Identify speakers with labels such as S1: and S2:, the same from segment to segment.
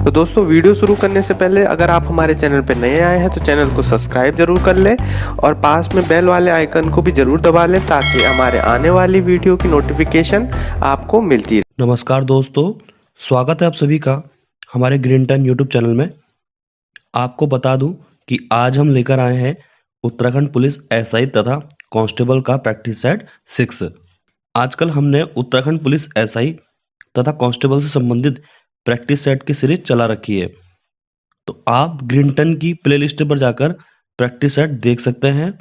S1: तो दोस्तों वीडियो शुरू करने से पहले अगर आप हमारे चैनल पर नए आए हैं तो चैनल को सब्सक्राइब जरूर कर लें और पास में बेल वाले आइकन को भी जरूर दबा लें ताकि हमारे आने वाली वीडियो की नोटिफिकेशन आपको मिलती रहे।
S2: नमस्कार दोस्तों, स्वागत है आप सभी का हमारे ग्रीन टाइम यूट्यूब चैनल में। आपको बता दूं कि आज हम लेकर आए हैं उत्तराखंड पुलिस एसआई तथा कांस्टेबल का प्रैक्टिस सेट 6। आजकल हमने उत्तराखंड पुलिस एसआई तथा कांस्टेबल से संबंधित प्रैक्टिस सेट की सीरीज चला रखी है, तो आप ग्रीन टाइम की प्लेलिस्ट पर जाकर प्रैक्टिस सेट देख सकते हैं।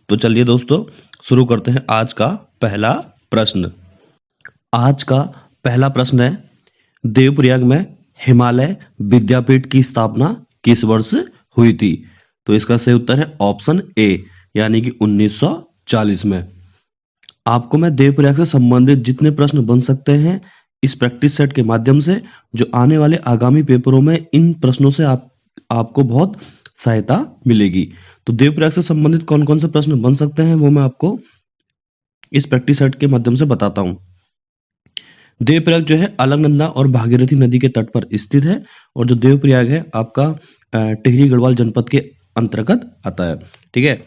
S2: तो चलिए दोस्तों शुरू करते हैं आज का पहला प्रश्न। आज का पहला प्रश्न है, देवप्रयाग में हिमालय विद्यापीठ की स्थापना किस वर्ष हुई थी? तो इसका सही उत्तर है ऑप्शन ए, यानी कि 1940 में। आपको मैं देवप्रयाग से संबंधित जितने प्रश्न बन सकते हैं इस प्रैक्टिस सेट के माध्यम से, जो आने वाले आगामी पेपरों में इन प्रश्नों से आपको बहुत सहायता मिलेगी। तो देवप्रयाग से संबंधित कौन कौन से प्रश्न बन सकते हैं वो मैं आपको इस प्रैक्टिस सेट के माध्यम से बताता हूं। देवप्रयाग जो है अलकनंदा और भागीरथी नदी के तट पर स्थित है, और जो देवप्रयाग है आपका टिहरी गढ़वाल जनपद के अंतर्गत आता है। ठीक है,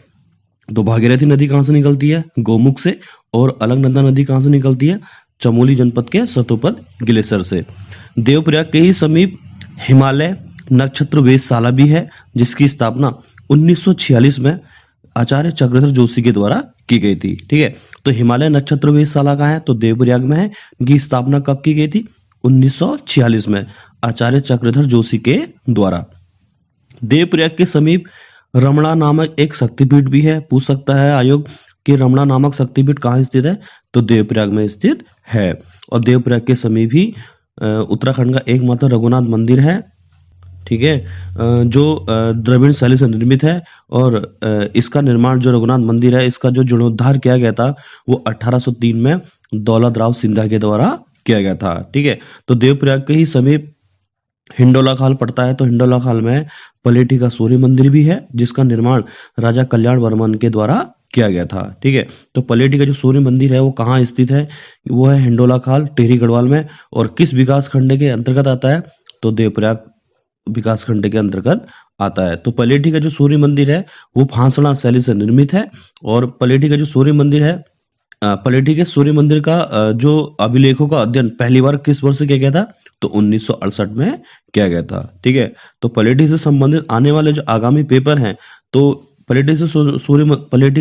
S2: तो भागीरथी नदी कहाँ से निकलती है? गोमुख से। और अलकनंदा नदी कहाँ से निकलती है? चमोली जनपद के सतोपद ग्लेशियर से। देवप्रयाग के ही समीप हिमालय नक्षत्र वेधशाला भी है, जिसकी स्थापना 1946 में आचार्य चक्रधर जोशी के द्वारा की गई थी। ठीक है, तो हिमालय नक्षत्र वेधशाला कहाँ है? तो देवप्रयाग में है। की स्थापना कब की गई थी? 1946 में आचार्य चक्रधर जोशी के द्वारा। देवप्रयाग के समीप रमणा नामक एक शक्तिपीठ भी है। पूछ सकता है आयोग कि रमणा नामक शक्तिपीठ कहाँ स्थित है? तो देवप्रयाग में स्थित है। और देवप्रयाग के समीप ही उत्तराखंड का एकमात्र रघुनाथ मंदिर है। ठीक है, जो द्रविड़ शैली से निर्मित है, और इसका निर्माण जो रघुनाथ मंदिर है इसका जो जीर्णोद्धार किया गया था वो 1803 में दौलत राव सिंधिया के द्वारा किया गया था। ठीक है, तो देवप्रयाग के ही समीप हिंडोला खाल पड़ता है। तो हिंडोला खाल में पलेठी का सूर्य मंदिर भी है, जिसका निर्माण राजा कल्याण वर्मन के द्वारा किया गया था। ठीक है, तो पलेठी का जो सूर्य मंदिर है वो कहाँ स्थित है? वो है हिंडोला खाल टिहरी गढ़वाल में। और किस विकास खंड के अंतर्गत आता है? तो देवप्रयाग विकास खंड के अंतर्गत आता है। तो पलेठी का जो सूर्य मंदिर है वो फांसड़ा शैली से निर्मित है। और पलेठी का जो सूर्य मंदिर है, पलेठी के सूर्य मंदिर का जो अभिलेखों का अध्ययन पहली बार किस वर्ष किया गया था? तो 1968 में किया गया था। ठीक है, तो पलेठी से संबंधित आने वाले जो आगामी पेपर हैं, तो पलेठी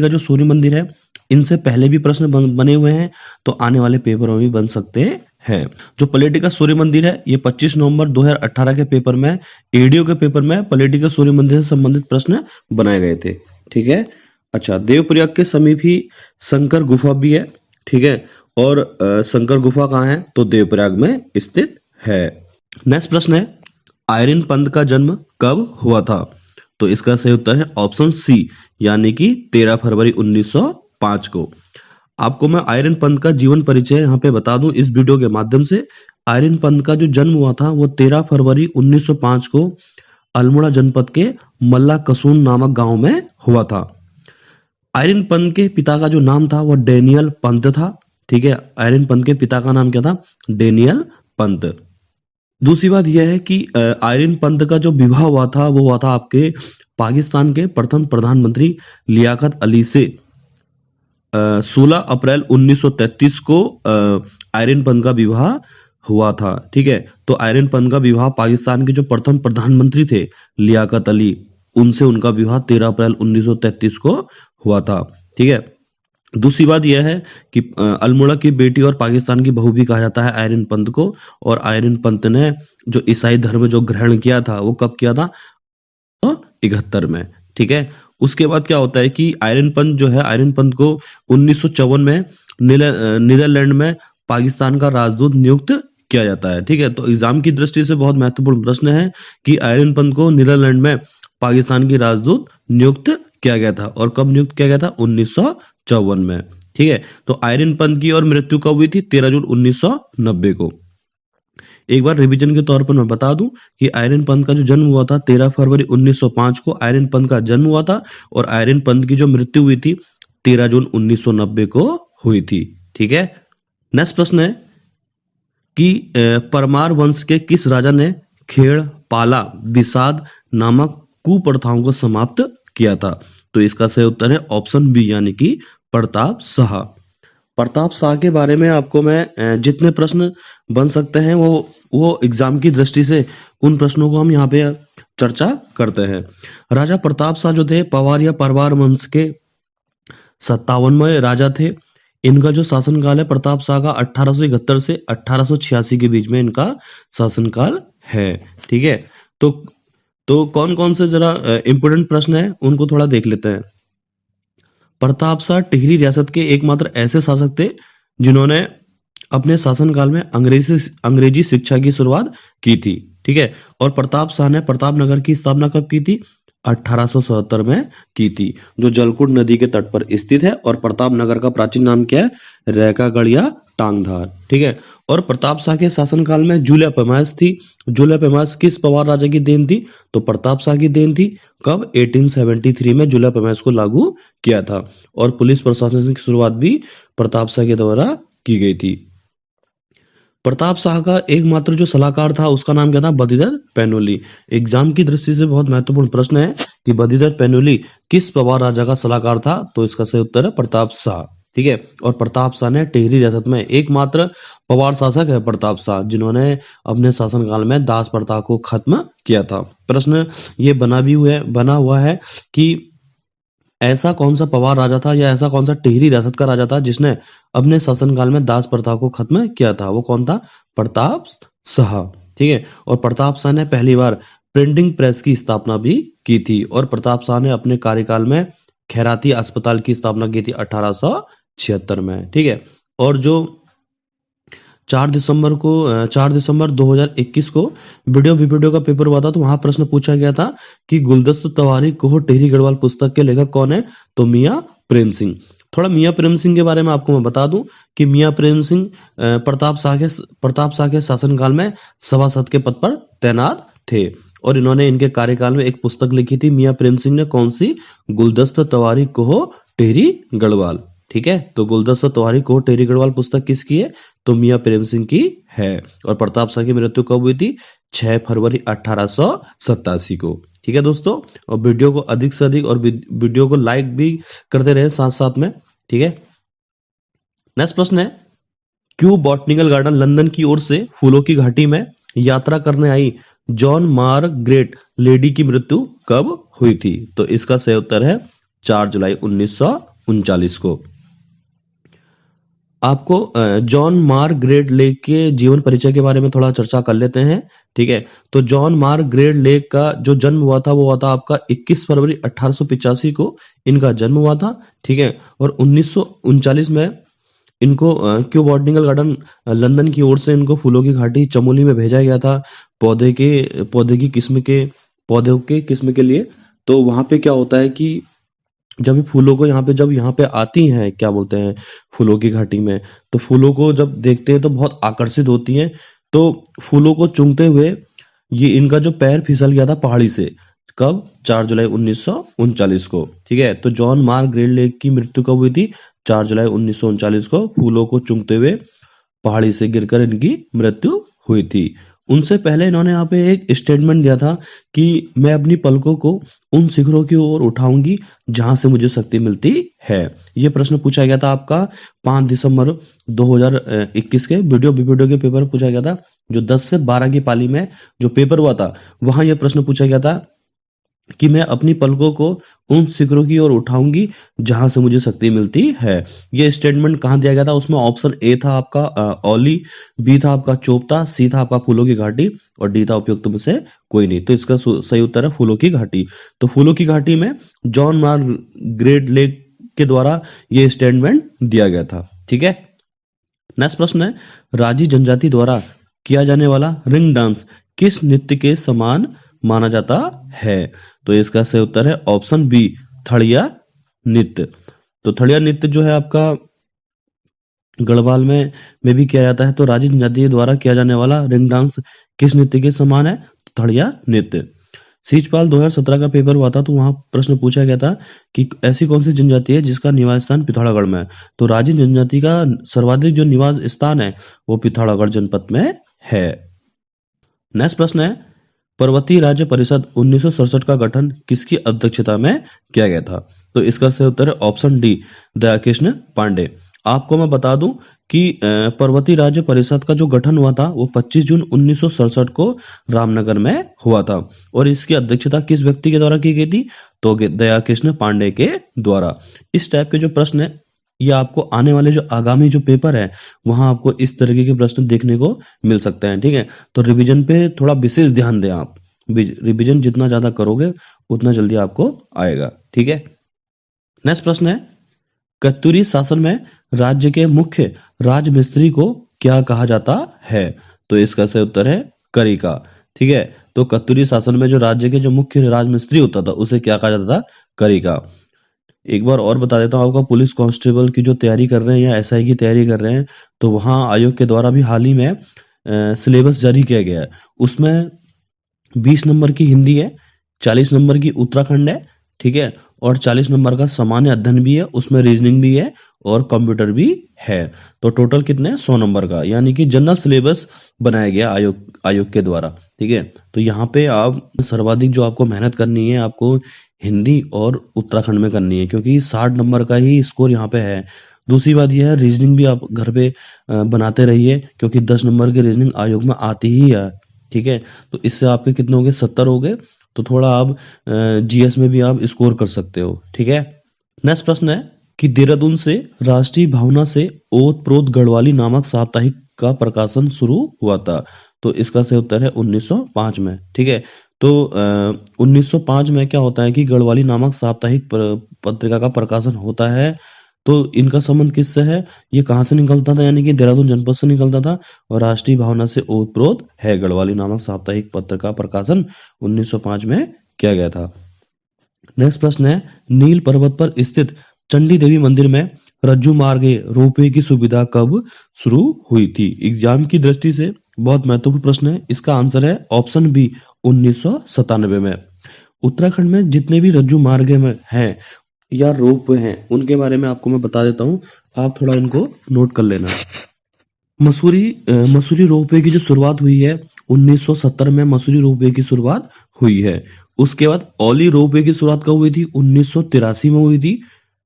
S2: का जो सूर्य मंदिर है इनसे पहले भी प्रश्न बने हुए हैं, तो आने वाले पेपरों में भी बन सकते हैं। जो पलेठी का सूर्य मंदिर है ये 25 नवंबर 2018 के पेपर में, एडीओ के पेपर में पलेठी का सूर्य मंदिर से संबंधित प्रश्न बनाए गए थे। ठीक है, अच्छा, देवप्रयाग के समीप ही शंकर गुफा भी है। ठीक है, और शंकर गुफा कहाँ है? तो देवप्रयाग में स्थित है। नेक्स्ट प्रश्न है, आयरन पंथ का जन्म कब हुआ था? तो इसका सही उत्तर है ऑप्शन सी, यानी कि 13 फरवरी 1905 को। आपको मैं आयरन पंथ का जीवन परिचय यहाँ पे बता दूं इस वीडियो के माध्यम से। आयरन पंथ का जो जन्म हुआ था वो 13 फरवरी 1905 को अल्मोड़ा जनपद के मल्ला कसून नामक गांव में हुआ था। आयरन पंथ के पिता का जो नाम था वो डेनियल पंत था। ठीक है, आयरन पंत के पिता का नाम क्या था? डेनियल पंत। दूसरी बात यह है कि आयरन पंत का जो विवाह हुआ था वो हुआ था आपके पाकिस्तान के प्रथम प्रधानमंत्री लियाकत अली से 16 अप्रैल 1933 को आयरन पंत का विवाह हुआ था। ठीक है, तो आयरन पंत का विवाह पाकिस्तान के जो प्रथम प्रधानमंत्री थे लियाकत अली, उनसे उनका विवाह 13 अप्रैल 1933 को हुआ था। ठीक है, दूसरी बात यह है कि अल्मोड़ा की बेटी और पाकिस्तान की बहू भी कहा जाता है आयरन पंत को। और आयरन पंत ने जो ईसाई धर्म जो ग्रहण किया था वो कब किया था? 71 में। ठीक है, उसके बाद क्या होता है कि आयरन पंत जो है, आयरन पंत को 1954 में नीदरलैंड में पाकिस्तान का राजदूत नियुक्त किया जाता है। ठीक है, तो एग्जाम की दृष्टि से बहुत महत्वपूर्ण प्रश्न है कि आयरन पंत को नीदरलैंड में पाकिस्तान की राजदूत नियुक्त किया गया था। और कब नियुक्त किया गया था? 1954 में। ठीक है, तो आयरन पंत की और मृत्यु कब हुई थी? 13 जून 1990 को। एक बार रिवीजन के तौर पर मैं बता दूं कि आयरन पंत का जो जन्म हुआ था 13 फरवरी 1905 को आयरन पंत का जन्म हुआ था, और आयरन पंत की जो मृत्यु हुई थी 13 जून 1990 को हुई थी। ठीक है, नेक्स्ट प्रश्न है कि परमार वंश के किस राजा ने खेड़, पाला, विषाद नामक कुप्रथाओं को समाप्त किया था? तो इसका सही उत्तर है ऑप्शन बी यानी कि प्रताप शाह। प्रताप शाह के बारे में आपको मैं जितने प्रश्न बन सकते हैं वो एग्जाम की दृष्टि से उन प्रश्नों को हम यहाँ पे चर्चा करते हैं। राजा प्रताप शाह जो थे पवार या परवार वंश के 57वें राजा थे। इनका जो शासनकाल है प्रताप शाह का 1871 से 1886 के बीच में इनका शासनकाल है। ठीक है, तो कौन कौन से जरा इंपोर्टेंट प्रश्न है उनको थोड़ा देख लेते हैं। प्रताप शाह टिहरी रियासत के एकमात्र ऐसे शासक थे जिन्होंने अपने शासनकाल में अंग्रेजी शिक्षा की शुरुआत की थी। ठीक है, और प्रताप शाह ने प्रतापनगर की स्थापना कब की थी? 1877 में की थी, जो जलकुंड नदी के तट पर स्थित है। और प्रतापनगर का प्राचीन नाम क्या है? रैकागढ़ या टांगधार। ठीक है, और प्रताप शाह के शासनकाल में जूलिया पैमाइश थी। जूलिया पैमाइश किस पवार राजा की देन थी? तो प्रताप शाह की देन थी। कब? 1873 में जूलिया पैमाइश को लागू किया था। और पुलिस प्रशासन की शुरुआत भी प्रताप शाह के द्वारा की गई थी। प्रताप शाह का एकमात्र जो सलाहकार था उसका नाम क्या था? बद्रीधर पैनोली। एग्जाम की दृष्टि से बहुत महत्वपूर्ण प्रश्न है कि बद्रीधर पैनोली किस पवार राजा का सलाहकार था? तो इसका सही उत्तर है प्रताप शाह। ठीक है, और प्रताप शाह ने टिहरी रियासत में एकमात्र पवार शासक है प्रताप शाह जिन्होंने अपने शासनकाल में दास प्रथा को खत्म किया था। प्रश्न ये बना हुआ है कि ऐसा कौन सा पवार राजा था या ऐसा कौन सा टिहरी रियासत का राजा था जिसने अपने शासनकाल में दास प्रथा को खत्म किया था? वो कौन था? प्रताप शाह। ठीक है, और प्रताप शाह ने पहली बार प्रिंटिंग प्रेस की स्थापना भी की थी। और प्रताप शाह ने अपने कार्यकाल में खैराती अस्पताल की स्थापना की थी 1876 में। ठीक है, और जो 4 दिसंबर 2021 को वीडियो का पेपर हुआ था तो वहां प्रश्न पूछा गया था कि गुलदस्त तवारी कोह टिहरी गढ़वाल पुस्तक के लेखक कौन है? तो मियां प्रेम सिंह। थोड़ा मियां प्रेम सिंह के बारे में आपको मैं बता दूं कि मियां प्रेम सिंह प्रताप शाह के शासनकाल में सभासद के पद पर तैनात थे। और इन्होंने इनके कार्यकाल में एक पुस्तक लिखी थी। मियां प्रेम सिंह ने कौन सी? गुलदस्त तवारी कोह टिहरी गढ़वाल। ठीक है, तो गुलदस्ता तोहारी कोह टिहरी गढ़वाल पुस्तक किसकी है? तो मियां प्रेम सिंह की है। और प्रताप शाह की मृत्यु कब हुई थी? 6 फरवरी 1887 को। ठीक है दोस्तों, और वीडियो को अधिक से अधिक और वीडियो को लाइक भी करते रहे साथ साथ में। ठीक है, नेक्स्ट प्रश्न है, क्यों बॉटनिकल गार्डन लंदन की ओर से फूलों की घाटी में यात्रा करने आई जॉन मार्गरेट लेडी की मृत्यु कब हुई थी? तो इसका सही उत्तर है 4 जुलाई 1939 को। आपको जॉन मार्गरेट लेक के जीवन परिचय के बारे में थोड़ा चर्चा कर लेते हैं। ठीक है, तो जॉन मार्गरेट लेक का जो जन्म हुआ था वो हुआ था आपका 21 फरवरी 1885 को इनका जन्म हुआ था। ठीक है, और 1939 में इनको क्यों बॉटनिकल गार्डन लंदन की ओर से इनको फूलों की घाटी चमोली में भेजा गया था पौधों के किस्म के लिए। तो वहां पे क्या होता है कि जब ये फूलों को जब यहाँ पे आती हैं, क्या बोलते हैं, फूलों की घाटी में, तो फूलों को जब देखते हैं तो बहुत आकर्षित होती हैं। तो फूलों को चूमते हुए ये इनका जो पैर फिसल गया था पहाड़ी से। कब? 4 जुलाई 1939 को। ठीक है, तो जॉन मार्गरेट लेक की मृत्यु कब हुई थी? 4 जुलाई 1939 को फूलों को चूमते हुए पहाड़ी से गिरकर इनकी मृत्यु हुई थी। उनसे पहले इन्होंने यहाँ पे एक स्टेटमेंट दिया था कि मैं अपनी पलकों को उन शिखरों की ओर उठाऊंगी जहां से मुझे शक्ति मिलती है। ये प्रश्न पूछा गया था आपका 5 दिसंबर 2021 के वीडियो के पेपर में पूछा गया था। जो 10 से 12 की पाली में जो पेपर हुआ था वहां यह प्रश्न पूछा गया था कि मैं अपनी पलकों को उन शिखरों की ओर उठाऊंगी जहां से मुझे शक्ति मिलती है। ये स्टेटमेंट कहाँ दिया गया था? उसमें ऑप्शन ए था आपका औली, बी था आपका चोपता, सी था आपका फूलों की घाटी और डी था उपयुक्त में से कोई नहीं। तो इसका सही उत्तर है फूलों की घाटी। तो फूलों की घाटी में जॉन मार्गरेट लेक के द्वारा ये स्टेटमेंट दिया गया था। ठीक है, नेक्स्ट प्रश्न है, राजी जनजाति द्वारा किया जाने वाला रिंग डांस किस नृत्य के समान माना जाता है? तो इसका सही उत्तर है ऑप्शन बी, थड़िया नृत्य। तो थड़िया नृत्य जो है आपका गढ़वाल में भी किया जाता है। तो राजी जनजाति द्वारा किया जाने वाला रिंग डांस किस नृत्य के समान है? तो थड़िया नृत्य। सीचपाल 2017 का पेपर हुआ था तो वहां प्रश्न पूछा गया था कि ऐसी कौन सी जनजाति है जिसका निवास स्थान पिथौरागढ़ में है? तो राजी जनजाति का सर्वाधिक जो निवास स्थान है वो पिथौरागढ़ जनपद में है। नेक्स्ट प्रश्न है, पर्वतीय राज्य परिषद 1967 का गठन किसकी अध्यक्षता में किया गया था? तो इसका सही उत्तर है ऑप्शन डी, दयाकृष्ण पांडे। आपको मैं बता दूं कि पर्वतीय राज्य परिषद का जो गठन हुआ था वो 25 जून 1967 को रामनगर में हुआ था और इसकी अध्यक्षता किस व्यक्ति के द्वारा की गई थी? तो दयाकृष्ण पांडे के द्वारा। इस टाइप के जो प्रश्न है ये आपको आने वाले जो आगामी जो पेपर है वहां आपको इस तरीके के प्रश्न देखने को मिल सकते हैं। ठीक है, तो रिवीजन पे थोड़ा विशेष ध्यान दें आप। रिवीजन जितना ज्यादा करोगे उतना जल्दी आपको आएगा। ठीक है, नेक्स्ट प्रश्न है, कत्यूरी शासन में राज्य के मुख्य राजमिस्त्री को क्या कहा जाता है? तो इसका सही उत्तर है करिका। ठीक है, तो कत्यूरी शासन में जो राज्य के जो मुख्य राजमिस्त्री होता था उसे क्या कहा जाता था? करिका। एक बार और बता देता हूँ आपका, पुलिस कांस्टेबल की जो तैयारी कर रहे हैं या एसआई की तैयारी कर रहे हैं तो वहाँ आयोग के द्वारा भी हाल ही में सिलेबस जारी किया गया है। उसमें 20 नंबर की हिंदी है, 40 नंबर की उत्तराखंड है, ठीक है, और 40 नंबर का सामान्य अध्ययन भी है, उसमें रीजनिंग भी है और कंप्यूटर भी है। तो टोटल कितने? 100 नंबर का, यानी कि जनरल सिलेबस बनाया गया आयोग के द्वारा। ठीक है, तो यहाँ पे आप सर्वाधिक जो आपको मेहनत करनी है आपको हिंदी और उत्तराखंड में करनी है, क्योंकि 60 नंबर का ही स्कोर यहाँ पे है। दूसरी बात यह है, रीजनिंग भी आप घर पे बनाते रहिए, क्योंकि 10 नंबर की रीजनिंग आयोग में आती ही है। ठीक है, तो इससे आपके कितने हो गए? 70 हो गए। तो थोड़ा आप जीएस में भी आप स्कोर कर सकते हो। ठीक है, नेक्स्ट प्रश्न है कि देहरादून से राष्ट्रीय भावना से ओत प्रोत गढ़वाली नामक साप्ताहिक का प्रकाशन शुरू हुआ था। तो इसका सही उत्तर है 1905 में। ठीक है, तो 1905 में क्या होता है कि गढ़वाली नामक साप्ताहिक पत्रिका का प्रकाशन होता है। तो इनका संबंध किससे है? ये कहाँ से निकलता था? यानी कि देहरादून जनपद से निकलता था और राष्ट्रीय भावना से ओतप्रोत है। गढ़वाली नामक साप्ताहिक पत्र का प्रकाशन 1905 में किया गया था। नेक्स्ट प्रश्न है, नील पर्वत पर स्थित चंडी देवी मंदिर में रज्जू मार्ग रोपवे की सुविधा कब शुरू हुई थी? एग्जाम की दृष्टि से बहुत महत्वपूर्ण प्रश्न है। इसका आंसर है ऑप्शन बी, 1997 में। उत्तराखंड में जितने भी रज्जू मार्ग में हैं या रोपवे हैं उनके बारे में आपको मैं बता देता हूँ, आप थोड़ा इनको नोट कर लेना। मसूरी रोपवे की जो शुरुआत हुई है 1970 में, मसूरी रोपवे की शुरुआत हुई है। उसके बाद औली रोपवे की शुरुआत कब हुई थी? 1983 में हुई थी।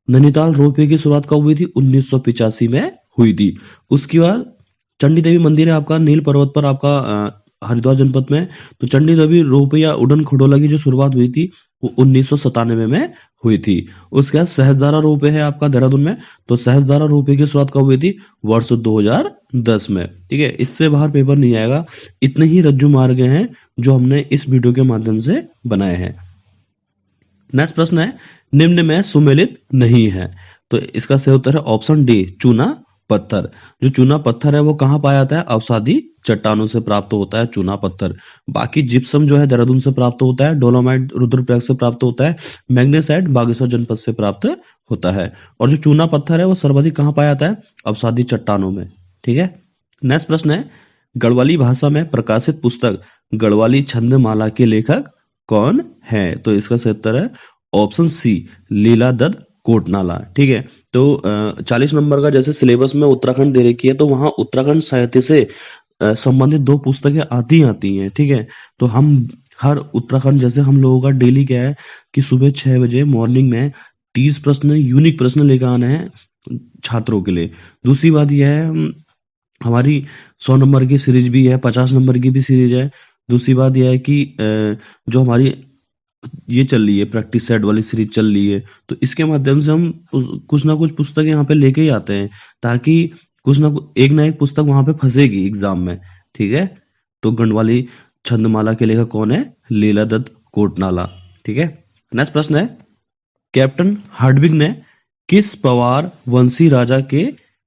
S2: नैनीताल रोपवे की शुरुआत कब हुई थी? 1985 में हुई थी। उसके बाद चंडी देवी मंदिर है आपका नील पर्वत पर, आपका हरिद्वार जनपद में। तो चंडी देवी रोपवे या उड़न खटोला की जो शुरुआत हुई थी वो 1997 में हुई थी। उसके बाद सहस्त्रधारा रोपवे है आपका देहरादून में। तो सहस्त्रधारा रोपवे की शुरुआत कब हुई थी? वर्ष 2010 में। ठीक है, इससे बाहर पेपर नहीं आएगा। इतने ही रज्जू मार्ग हैं जो हमने इस वीडियो के माध्यम से बनाए हैं। नेक्स्ट प्रश्न है, निम्न में सुमेलित नहीं है। तो इसका सही उत्तर है ऑप्शन डी, चूना पत्थर। जो चूना पत्थर है वो कहाँ पाया जाता है? अवसादी चट्टानों से प्राप्त होता है चूना पत्थर। बाकी जिप्सम जो है देहरादून से प्राप्त होता है, डोलोमाइट रुद्रप्रयाग से प्राप्त होता है, मैग्नेसाइट बागेश्वर जनपद से प्राप्त होता है। और जो चूना पत्थर है वो सर्वाधिक कहाँ पाया जाता है? अवसादी चट्टानों में। ठीक है, नेक्स्ट प्रश्न है, गढ़वाली भाषा में प्रकाशित पुस्तक गढ़वाली छंदमाला के लेखक कौन है? तो इसका सही उत्तर है ऑप्शन सी, लीला दत्त कोटनाला। ठीक है, तो 40 नंबर का जैसे सिलेबस में उत्तराखंड दे रखी है तो वहां उत्तराखंड साहित्य से संबंधित 2 पुस्तकें आती हैं। ठीक है, तो हम हर उत्तराखंड, जैसे हम लोगों का डेली क्या है कि सुबह 6 बजे मॉर्निंग में 30 प्रश्न यूनिक प्रश्न लेकर आने हैं छात्रों के लिए। दूसरी बात यह है, हमारी 100 नंबर की सीरीज भी है, 50 नंबर की भी सीरीज है। दूसरी बात यह है कि जो हमारी ये चल रही है प्रैक्टिस सेट वाली सीरीज चल रही है, तो इसके माध्यम से हम कुछ ना कुछ पुस्तक यहाँ पे लेके ही आते हैं, ताकि कुछ ना एक पुस्तक वहां पे फंसेगी एग्जाम में। ठीक है, तो गढ़वाली छंदमाला के लेखक कौन है? लीला दत्त कोटनाला। ठीक है, नेक्स्ट प्रश्न है, कैप्टन हार्डविग ने किस पवार वंशी राजा के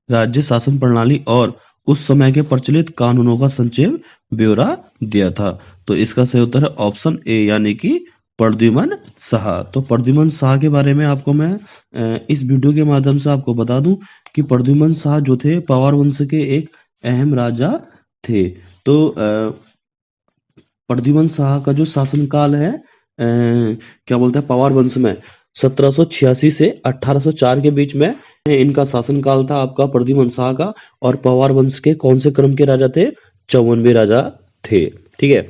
S2: राज्य शासन प्रणाली और उस समय के प्रचलित कानूनों का संक्षेप ब्यौरा दिया था? तो इसका सही उत्तर है ऑप्शन ए, यानी कि प्रद्युमन शाह। तो प्रद्युमन शाह के बारे में आपको मैं इस वीडियो के माध्यम से आपको बता दूं कि प्रद्युमन शाह जो थे पवार वंश के एक अहम राजा थे। तो प्रद्युमन शाह का जो शासनकाल है क्या बोलते हैं पवार वंश में 1786 से 1804 के बीच में इनका शासनकाल था आपका प्रद्युमन शाह का। और पवार वंश के कौन से क्रम के राजा थे? 54वें राजा थे। ठीक है,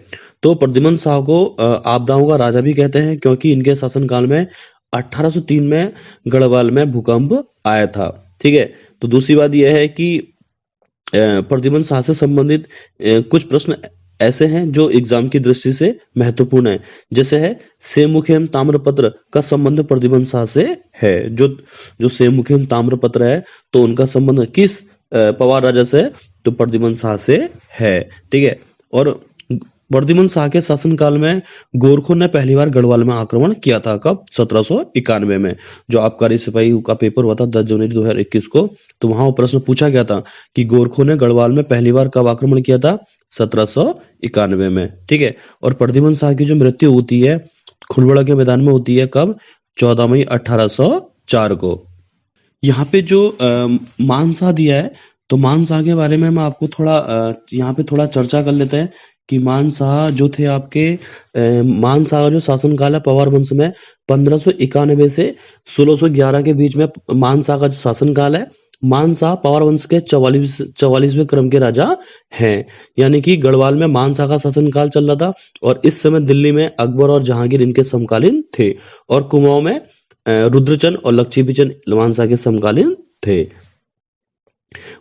S2: तो प्रद्युम्न शाह को आपदाओं का राजा भी कहते हैं, क्योंकि इनके शासनकाल में 1803 में गढ़वाल में भूकंप आया था। ठीक है। तो दूसरी बात यह है कि प्रद्युम्न शाह से संबंधित कुछ प्रश्न ऐसे हैं जो एग्जाम की दृष्टि से महत्वपूर्ण है। जैसे है सेमुखेम ताम्रपत्र का संबंध प्रद्युम्न शाह से है। जो सेमुखेम ताम्रपत्र है तो उनका संबंध किस पवार राजा से है? तो प्रद्युम्न शाह से है। ठीक है। और प्रद्युम्न शाह के शासनकाल में गोरखों ने पहली बार गढ़वाल में आक्रमण किया था। कब? 1791 में। जो आबकारी सिपाही का पेपर हुआ था 10 जनवरी 2021 को, तो वहां वो प्रश्न पूछा गया था कि गोरखों ने गढ़वाल में पहली बार कब आक्रमण किया था? 1791 में। ठीक है। और प्रद्युम्न शाह की जो मृत्यु होती है खुलबड़ा के मैदान में होती है कब? 14 मई 1804 को। यहाँ पे जो मानसा दिया है, तो मानसा के बारे में हम आपको थोड़ा यहाँ पे थोड़ा चर्चा कर लेते हैं कि मानसा जो थे आपके मानसा का जो शासनकाल है पवार वंश में 1591 से 1611 के बीच में मानसा का जो शासनकाल है। मानसा पवार वंश के 44वें क्रम के राजा हैं। यानी कि गढ़वाल में मानसा का शासनकाल चल रहा था और इस समय दिल्ली में अकबर और जहांगीर इनके समकालीन थे और कुमाऊं में रुद्रचंद और लक्ष्मीचंद मानसा के समकालीन थे।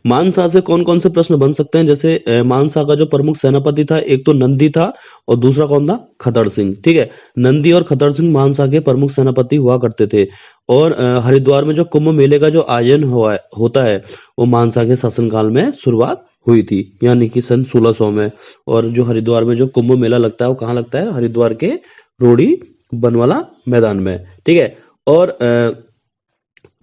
S2: मानसा से कौन कौन से प्रश्न बन सकते हैं? जैसे मानसा का जो प्रमुख सेनापति था एक तो नंदी था और दूसरा कौन था? खतर सिंह। ठीक है। नंदी और खतर सिंह मानसा के प्रमुख सेनापति हुआ करते थे। और हरिद्वार में जो कुंभ मेले का जो आयोजन होता है वो मानसा के शासनकाल में शुरुआत हुई थी, यानी कि सन 1600 में। और जो हरिद्वार में जो कुंभ मेला लगता है वो कहाँ लगता है? हरिद्वार के रोडी बनवाला मैदान में। ठीक है। और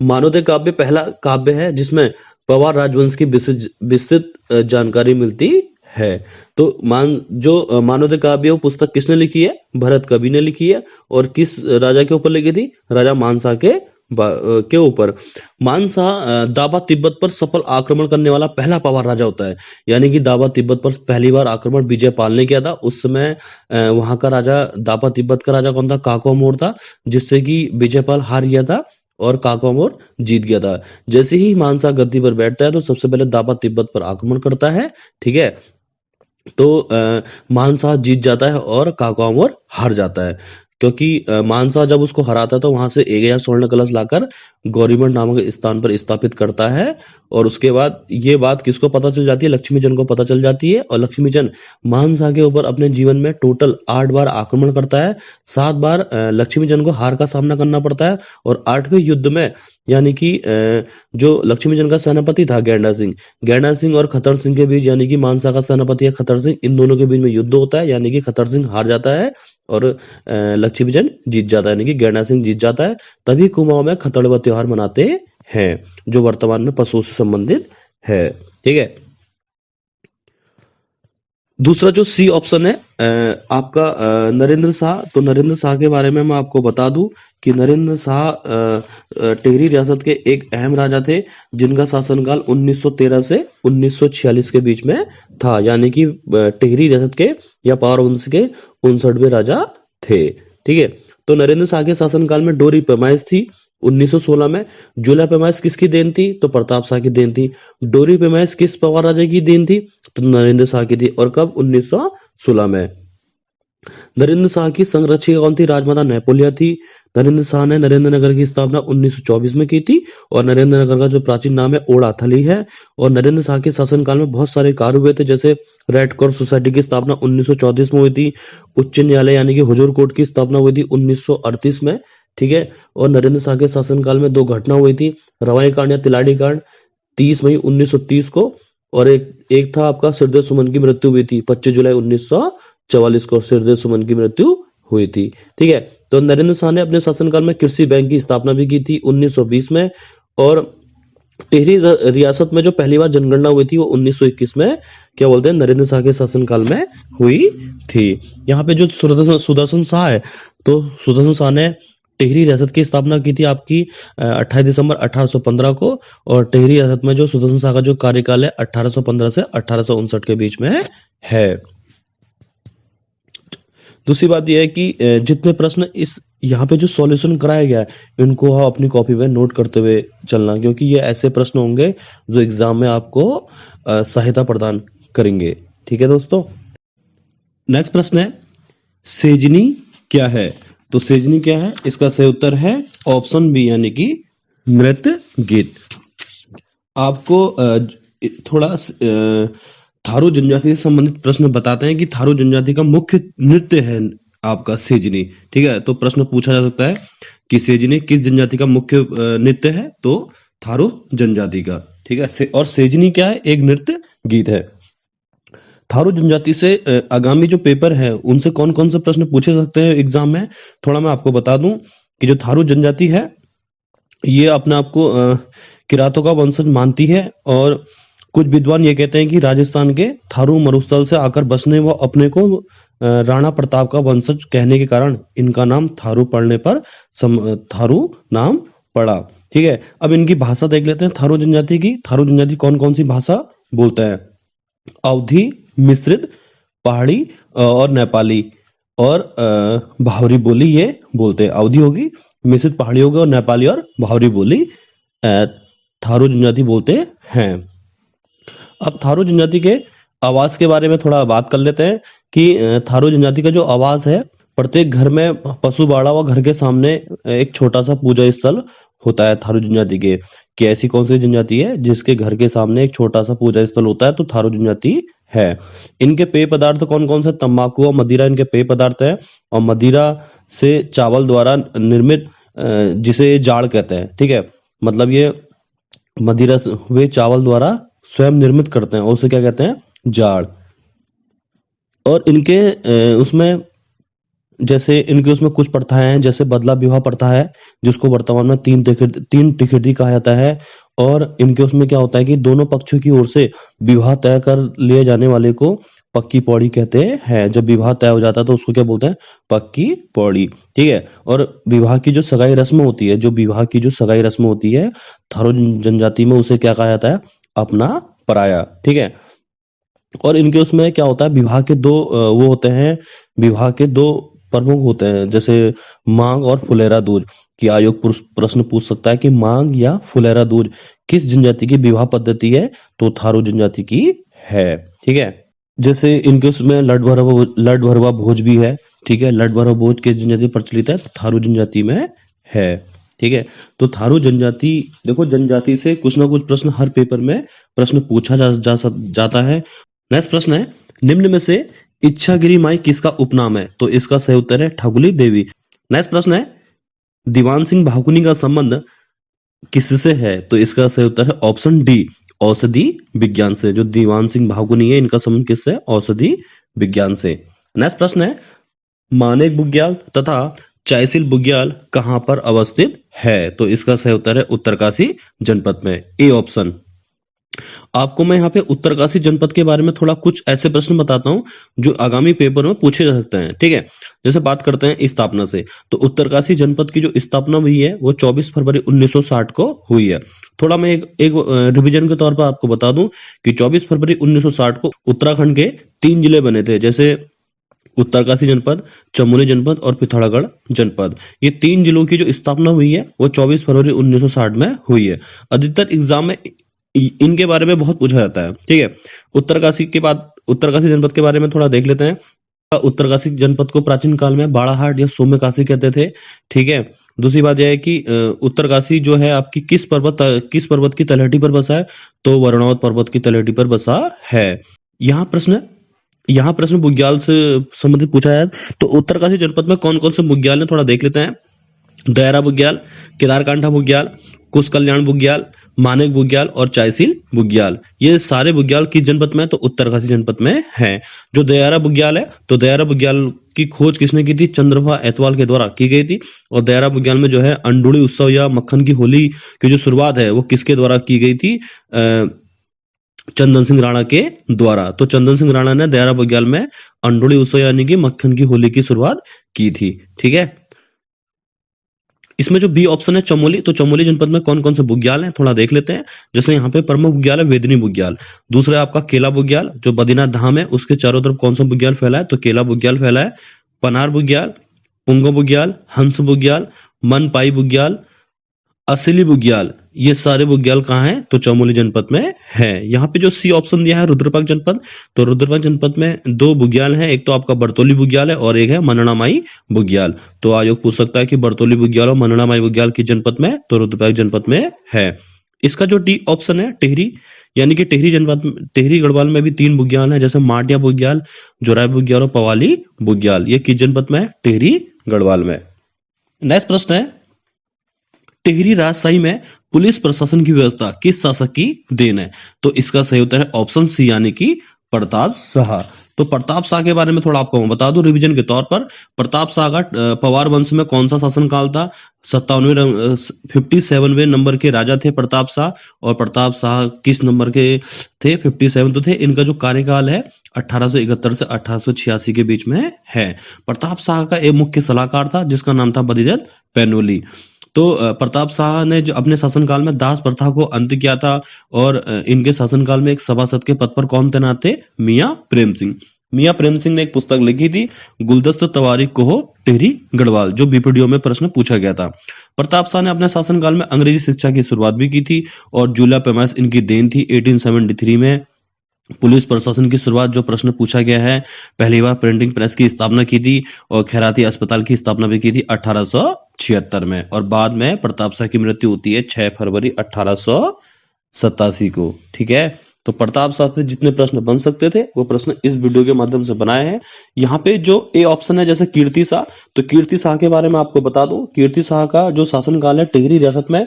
S2: मानवोदय काव्य पहला काव्य है जिसमें पवार राजवंश की विस्तृत जानकारी मिलती है। तो मानवोदय काव्य वो पुस्तक किसने लिखी है? भरत कवि ने लिखी है। और किस राजा के ऊपर लिखी थी? राजा मानसा के ऊपर। मानसा दावा तिब्बत पर सफल आक्रमण करने वाला पहला पवार राजा होता है। यानी कि दावा तिब्बत पर पहली बार आक्रमण विजय पाल ने किया था। उस समय वहां का राजा दावा तिब्बत का राजा कौन था? काको मोर था, जिससे कि विजय पाल हार गया था और काको मोर जीत गया था। जैसे ही मानसा गद्दी पर बैठता है तो सबसे पहले दावा तिब्बत पर आक्रमण करता है। ठीक है। तो मानसा जीत जाता है और काको मोर हार जाता है, क्योंकि मानसा जब उसको हराता है तो वहां से 1000 स्वर्ण कलश लाकर गौरीमठ नामक स्थान पर स्थापित करता है। और उसके बाद ये बात किसको पता चल जाती है? लक्ष्मीचंद को पता चल जाती है। और लक्ष्मीचंद मानसा के ऊपर अपने जीवन में टोटल 8 बार आक्रमण करता है। 7 बार लक्ष्मीचंद को हार का सामना करना पड़ता है। और 8वें युद्ध में, यानी कि जो लक्ष्मीचंद का सेनापति था गैंडा सिंह और खतर सिंह के बीच, यानी कि मानसा का सेनापति है खतर सिंह, इन दोनों के बीच में युद्ध होता है। यानी कि खतर सिंह हार जाता है और लक्ष्मीचंद जीत जाता है, यानी कि गैंडा सिंह जीत जाता है। तभी कुमाऊं में खतड़वा त्योहार मनाते हैं जो वर्तमान में पशुओं से संबंधित है। ठीक है। दूसरा जो सी ऑप्शन है आपका नरेंद्र शाह। तो नरेंद्र शाह के बारे में मैं आपको बता दूं कि नरेंद्र शाह टिहरी रियासत के एक अहम राजा थे जिनका शासनकाल 1913 से 1946 के बीच में था। यानी कि टिहरी रियासत के या पावर वंश के 59वें राजा थे। ठीक है। तो नरेंद्र शाह के शासनकाल में डोरी पैमाइश थी 1916 में। जुला पैमाइश किसकी देन थी? तो प्रताप शाह की देन थी। डोरी पैमाइश किस पवार राजा की देन थी? तो नरेंद्र शाह की थी। और कब? 1916 में। नरेंद्र शाह की संरक्षिका कौन थी? राजमाता नेपोलिया थी। नरेंद्र शाह ने नरेंद्र नगर की स्थापना 1924 में की थी और नरेंद्र नगर का जो प्राचीन नाम है ओड़ाथली है। और नरेंद्र शाह के शासनकाल में बहुत सारे कार्य हुए थे, जैसे रेड क्रॉस सोसाइटी की स्थापना 1934 में हुई थी। उच्च न्यायालय यानी कि हुजूर कोर्ट की स्थापना हुई थी 1938 में। ठीक है। और नरेंद्र शाह के शासनकाल में 2 घटना हुई थी, रवाई कांड या तिलाड़ी कांड 30 मई 1930 को। और एक था आपका सिरदेव सुमन की मृत्यु हुई थी 25 जुलाई 1944 को सिरदेव सुमन की मृत्यु हुई थी। ठीक है। तो नरेंद्र शाह ने अपने शासनकाल में कृषि बैंक की स्थापना भी की थी 1920 में। और टिहरी रियासत में जो पहली बार जनगणना हुई थी वो 1921 में क्या बोलते हैं नरेंद्र शाह के शासनकाल में हुई थी। यहाँ पे जो सुदर्शन शाह है, तो सुदर्शन शाह ने टिहरी रियासत की स्थापना की थी आपकी 28 दिसंबर 1815 को। और टिहरी रियासत में जो सुदर्शन शाह का जो कार्यकाल है 1815 से 1859 के बीच में है। दूसरी बात यह है कि जितने प्रश्न इस यहाँ पे जो सॉल्यूशन कराया गया है इनको आप अपनी कॉपी में नोट करते हुए चलना, क्योंकि ये ऐसे प्रश्न होंगे जो एग्जाम में आपको सहायता प्रदान करेंगे। ठीक है दोस्तों। नेक्स्ट प्रश्न है सेजनी क्या है? तो सेजनी क्या है? इसका सही उत्तर है ऑप्शन बी यानी कि नृत्य गीत। आपको थोड़ा थारू जनजाति से संबंधित प्रश्न बताते हैं कि थारू जनजाति का मुख्य नृत्य है आपका सेजनी। ठीक है, तो प्रश्न पूछा जा सकता है कि सेजनी किस जनजाति का मुख्य नृत्य है? तो थारू जनजाति का। ठीक है, और सेजनी क्या है? एक नृत्य गीत है। थारू जनजाति से आगामी जो पेपर है उनसे कौन कौन से प्रश्न पूछे सकते हैं एग्जाम में, थोड़ा मैं आपको बता दूं कि जो थारू जनजाति है ये अपने आप को किरातों का वंशज मानती है, और कुछ विद्वान ये कहते हैं कि राजस्थान के थारू मरुस्थल से आकर बसने व अपने को राणा प्रताप का वंशज कहने के कारण इनका नाम थारू पड़ने पर थारू नाम पड़ा। ठीक है, अब इनकी भाषा देख लेते हैं थारू जनजाति की। थारू जनजाति कौन कौन सी भाषा बोलते हैं? अवधी, मिश्रित, पहाड़ी और नेपाली और भावरी बोली ये बोलते हैं। अवधी होगी, मिश्रित पहाड़ी होगी और नेपाली और भावरी बोली थारू जनजाति बोलते हैं। अब थारू जनजाति के आवास के बारे में थोड़ा बात कर लेते हैं कि थारू जनजाति का जो आवास है, प्रत्येक घर में पशु बाड़ा व घर के सामने एक छोटा सा पूजा स्थल होता है थारू जनजाति के। कि ऐसी कौन सी जनजाति है जिसके घर के सामने एक छोटा सा पूजा स्थल होता है? तो थारू जनजाति है। इनके पेय पदार्थ कौन कौन से? तंबाकू और मदिरा इनके पेय पदार्थ है, और मदिरा से चावल द्वारा निर्मित जिसे जाड़ कहते हैं। ठीक है, मतलब ये मदिरा से वे चावल द्वारा स्वयं निर्मित करते हैं और उसे क्या कहते हैं? जाड़। और इनके उसमें जैसे इनके उसमें कुछ प्रथाएं हैं, जैसे बदला विवाह प्रथा है जिसको वर्तमान में तीन टिकटी कहा जाता है। और इनके उसमें क्या होता है कि दोनों पक्षों की ओर से विवाह तय कर लिए जाने वाले को पक्की पौड़ी कहते हैं। जब विवाह तय हो जाता है तो उसको क्या बोलते हैं? पक्की पौड़ी। ठीक है, और विवाह की जो सगाई रस्म होती है, जो विवाह की जो सगाई रस्म होती है थारू जनजाति में, उसे क्या कहा जाता है? अपना पराया। ठीक है, और इनके उसमें क्या होता है? विवाह के दो वो होते हैं, विवाह के दो प्रमुख होते हैं, जैसे मांग और फुलेरा दूज। कि आयोग प्रश्न पूछ सकता है कि मांग या फुलेरा दूज किस जनजाति की विवाह पद्धति है? तो थारू जनजाति की है। ठीक है, जैसे इनके उसमें लड भरवा भोज भी है। ठीक है, लड भरवा भोज किस जनजाति प्रचलित है? तो थारू जनजाति में है। ठीक है, तो थारू जनजाति, देखो जनजाति से कुछ ना कुछ प्रश्न हर पेपर में प्रश्न पूछा जाता है। नेक्स्ट प्रश्न है, निम्न में से इच्छागिरी माई किसका उपनाम है? तो इसका सही उत्तर है ठगुली देवी। नेक्स्ट प्रश्न है, दीवान सिंह भाकुनी का संबंध किससे है? तो इसका सही उत्तर है ऑप्शन डी, औषधि विज्ञान से। जो दीवान सिंह भाकुनी है इनका संबंध किससे है? औषधि विज्ञान से। नेक्स्ट प्रश्न है, मानेक बुग्याल तथा चायसिल बुग्याल कहां पर अवस्थित है? तो इसका सही उत्तर है उत्तरकाशी जनपद में, ए ऑप्शन। आपको मैं यहाँ पे उत्तरकाशी जनपद के बारे में थोड़ा कुछ ऐसे प्रश्न बताता हूँ जो आगामी पेपर में पूछे जा सकते हैं। ठीक है, जैसे बात करते हैं स्थापना से, तो उत्तरकाशी जनपद की जो स्थापना हुई है वो 24 फरवरी 1960 को हुई है। थोड़ा मैं एक रिवीजन के तौर पर आपको बता दूं कि 24 फरवरी 1960 को उत्तराखंड के 3 जिले बने थे, जैसे उत्तरकाशी जनपद, चमोली जनपद और पिथौरागढ़ जनपद। ये 3 जिलों की जो स्थापना हुई है वो 24 फरवरी 1960 में हुई है। अधिकतर एग्जाम में इनके बारे में बहुत पूछा जाता है। ठीक है, उत्तरकाशी के बाद उत्तरकाशी जनपद के बारे में थोड़ा देख लेते हैं। उत्तरकाशी जनपद को प्राचीन काल में बाड़ाहाट या सौम्य काशी कहते थे। ठीक है, दूसरी बात यह है कि उत्तरकाशी जो है आपकी किस पर्वत की तलहटी पर बसा है? तो वरुणावत पर्वत की तलहटी पर बसा है। यहाँ प्रश्न बुग्याल से संबंधित पूछा है, तो उत्तरकाशी जनपद में कौन कौन से बुग्याल है थोड़ा देख लेते हैं। दयारा बुग्याल, केदारकांठा बुग्याल, कुश कल्याण बुग्याल, मानेक बुग्याल और चायसिल बुग्याल। ये सारे बुग्याल किस जनपद में? तो उत्तरकाशी जनपद में है। जो दयारा बुग्याल है, तो दयारा बुग्याल की खोज किसने की थी? चंद्रभा एतवाल के द्वारा की गई थी। और दयारा बुग्याल में जो है अंडुड़ी उत्सव या मक्खन की होली की जो शुरुआत है वो किसके द्वारा की गई थी? चंदन सिंह राणा के द्वारा। तो चंदन सिंह राणा ने दयारा बुग्याल में अंडुड़ी उत्सव यानी कि मक्खन की होली की शुरुआत की थी। ठीक है, इसमें जो बी ऑप्शन है चमोली, तो चमोली जनपद में कौन कौन से बुग्याल हैं थोड़ा देख लेते हैं। जैसे यहाँ पे प्रमुख बुग्याल है वेदनी बुग्याल। दूसरा आपका केला बुग्याल, जो बद्रीनाथ धाम है उसके चारों तरफ कौन सा बुग्याल फैला है? तो केला बुग्याल फैला है। पनार बुग्याल, पुंगो बुग्याल, हंस बुग्याल, मनपाई बुग्याल, असली बुग्याल, ये सारे बुग्याल कहाँ हैं? तो चमोली जनपद में है। यहाँ पे जो सी ऑप्शन दिया है रुद्रप्रयाग जनपद, तो रुद्रप्रयाग जनपद में दो बुग्याल हैं, एक तो आपका बरतौली बुग्याल है और एक है मननामाई बुग्याल। तो आयोग पूछ सकता है कि बरतौली बुग्याल और मननामाई बुग्याल किस जनपद में? तो रुद्रप्रयाग जनपद में है। इसका जो डी ऑप्शन है टिहरी, यानी कि टिहरी जनपद, टिहरी गढ़वाल में भी 3 बुग्याल हैं, जैसे माटिया बुग्याल, जोराई बुग्याल और पवाली बुग्याल। ये किस जनपद में है? टिहरी गढ़वाल में। नेक्स्ट प्रश्न है, टिहरी राजशाही में पुलिस प्रशासन की व्यवस्था किस शासक की देन है? तो इसका सही उत्तर है ऑप्शन सी, यानी कि प्रताप शाह। तो प्रताप शाह के बारे में थोड़ा आपको मैं बता दूं रिवीजन के तौर पर। प्रताप शाह का पवार वंश में कौन सा शासनकाल था? 57वें नंबर के राजा थे प्रताप शाह। और प्रताप शाह किस नंबर के थे? 57 तो थे। इनका जो कार्यकाल है 1871 से 1886 के बीच में है। प्रताप शाह का एक मुख्य सलाहकार था जिसका नाम था बदिदत्त पैनोली। तो प्रताप शाह ने जो अपने शासनकाल में दास प्रथा को अंत किया था, और इनके शासनकाल में एक सभासद के पद पर कौन तैनात थे? मियां प्रेम सिंह। मियां प्रेम सिंह ने एक पुस्तक लिखी थी, गुलदस्त तवारीख को हो टिहरी गढ़वाल, जो बीपीडीओ में प्रश्न पूछा गया था। प्रताप शाह ने अपने शासनकाल में अंग्रेजी शिक्षा की शुरुआत भी की थी, और जूलिया पैमाइश इनकी देन थी। 1873 में पुलिस प्रशासन की शुरुआत, जो प्रश्न पूछा गया है, पहली बार प्रिंटिंग प्रेस की स्थापना की थी, और खैराती अस्पताल की स्थापना भी की थी 1876 में। और बाद में प्रताप शाह की मृत्यु होती है 6 फरवरी 1887 को। ठीक है, तो प्रताप शाह से जितने प्रश्न बन सकते थे वो प्रश्न इस वीडियो के माध्यम से बनाए हैं। यहाँ पे जो ए ऑप्शन है, जैसे कीर्ति शाह, तो कीर्ति शाह के बारे में आपको बता दूं, कीर्ति शाह का जो शासनकाल है टिहरी रियासत में